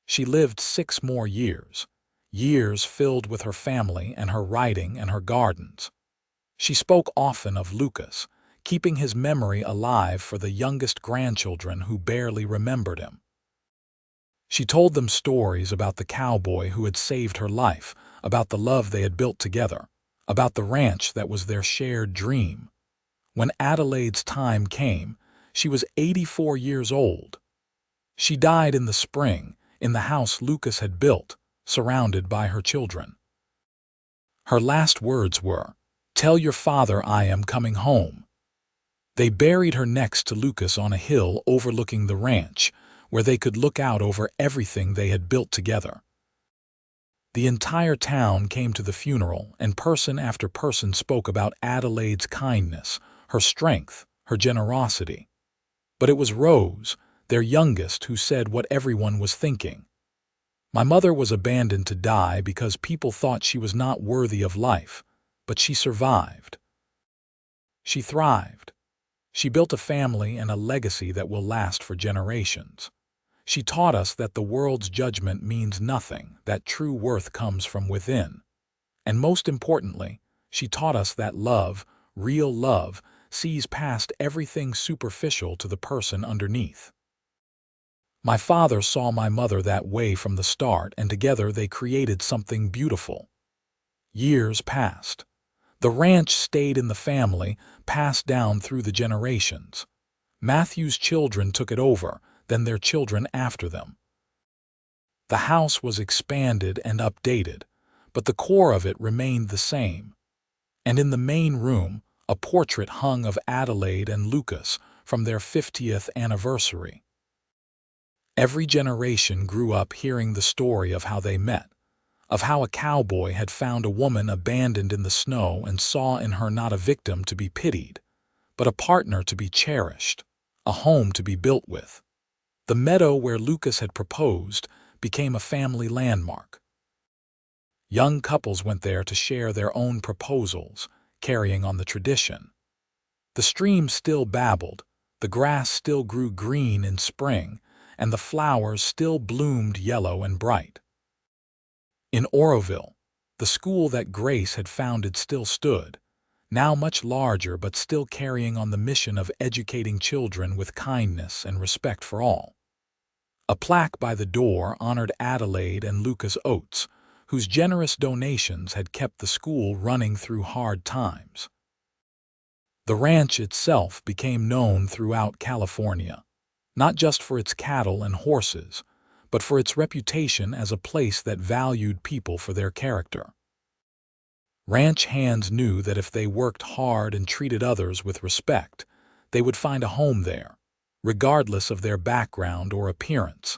She lived 6 more years, years filled with her family and her writing and her gardens. She spoke often of Lucas, keeping his memory alive for the youngest grandchildren who barely remembered him. She told them stories about the cowboy who had saved her life, about the love they had built together, about the ranch that was their shared dream. When Adelaide's time came, she was 84 years old. She died in the spring, in the house Lucas had built, surrounded by her children. Her last words were, "Tell your father I am coming home." They buried her next to Lucas on a hill overlooking the ranch, where they could look out over everything they had built together. The entire town came to the funeral, and person after person spoke about Adelaide's kindness, her strength, her generosity. But it was Rose, their youngest, who said what everyone was thinking. "My mother was abandoned to die because people thought she was not worthy of life, but she survived. She thrived. She built a family and a legacy that will last for generations. She taught us that the world's judgment means nothing, that true worth comes from within. And most importantly, she taught us that love, real love, sees past everything superficial to the person underneath." My father saw my mother that way from the start, and together they created something beautiful. Years passed. The ranch stayed in the family, passed down through the generations. Matthew's children took it over, then their children after them. The house was expanded and updated, but the core of it remained the same. And in the main room, a portrait hung of Adelaide and Lucas from their 50th anniversary. Every generation grew up hearing the story of how they met, of how a cowboy had found a woman abandoned in the snow and saw in her not a victim to be pitied, but a partner to be cherished, a home to be built with. The meadow where Lucas had proposed became a family landmark. Young couples went there to share their own proposals, carrying on the tradition. The stream still babbled, the grass still grew green in spring, and the flowers still bloomed yellow and bright. In Oroville, the school that Grace had founded still stood, now much larger but still carrying on the mission of educating children with kindness and respect for all. A plaque by the door honored Adelaide and Lucas Oates, whose generous donations had kept the school running through hard times. The ranch itself became known throughout California, not just for its cattle and horses, but for its reputation as a place that valued people for their character. Ranch hands knew that if they worked hard and treated others with respect, they would find a home there, regardless of their background or appearance.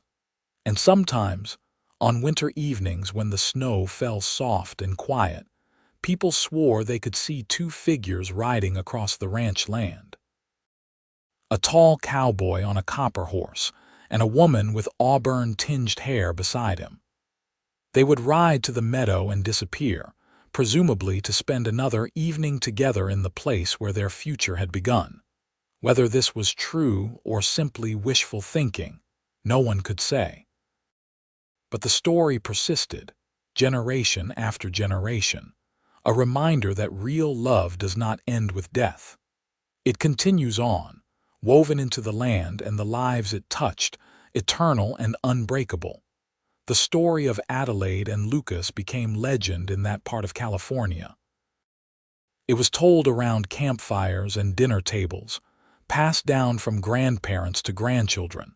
And sometimes, on winter evenings when the snow fell soft and quiet, people swore they could see 2 figures riding across the ranch land. A tall cowboy on a copper horse, and a woman with auburn-tinged hair beside him. They would ride to the meadow and disappear, presumably to spend another evening together in the place where their future had begun. Whether this was true or simply wishful thinking, no one could say. But the story persisted, generation after generation, a reminder that real love does not end with death. It continues on, woven into the land and the lives it touched, eternal and unbreakable. The story of Adelaide and Lucas became legend in that part of California. It was told around campfires and dinner tables, passed down from grandparents to grandchildren.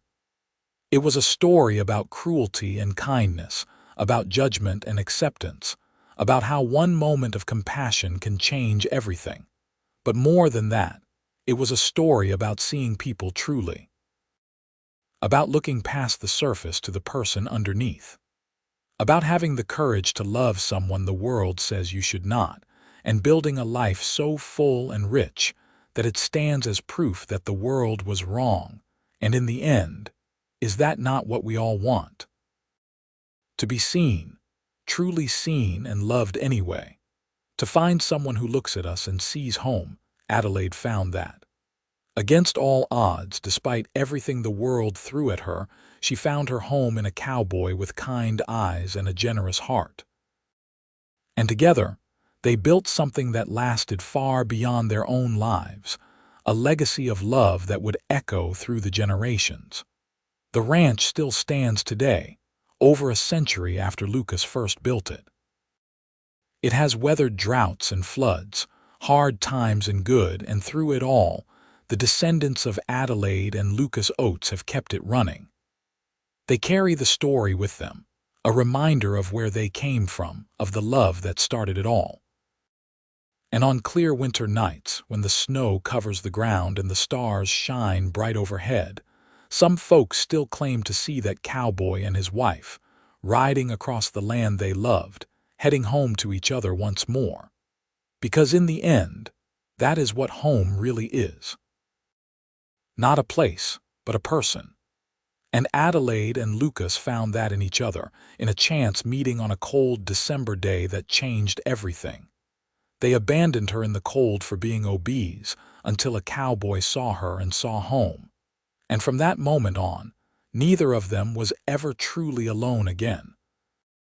It was a story about cruelty and kindness, about judgment and acceptance, about how one moment of compassion can change everything. But more than that, it was a story about seeing people truly, about looking past the surface to the person underneath. about having the courage to love someone the world says you should not, and building a life so full and rich that it stands as proof that the world was wrong. And in the end, is that not what we all want? To be seen, truly seen and loved anyway. To find someone who looks at us and sees home. Adelaide found that. Against all odds, despite everything the world threw at her, she found her home in a cowboy with kind eyes and a generous heart. And together, they built something that lasted far beyond their own lives, a legacy of love that would echo through the generations. The ranch still stands today, over a century after Lucas first built it. It has weathered droughts and floods, hard times and good, and through it all, the descendants of Adelaide and Lucas Oates have kept it running. They carry the story with them, a reminder of where they came from, of the love that started it all. And on clear winter nights, when the snow covers the ground and the stars shine bright overhead, some folks still claim to see that cowboy and his wife, riding across the land they loved, heading home to each other once more. Because in the end, that is what home really is. Not a place, but a person. And Adelaide and Lucas found that in each other, in a chance meeting on a cold December day that changed everything. They abandoned her in the cold for being obese until a cowboy saw her and saw home. And from that moment on, neither of them was ever truly alone again.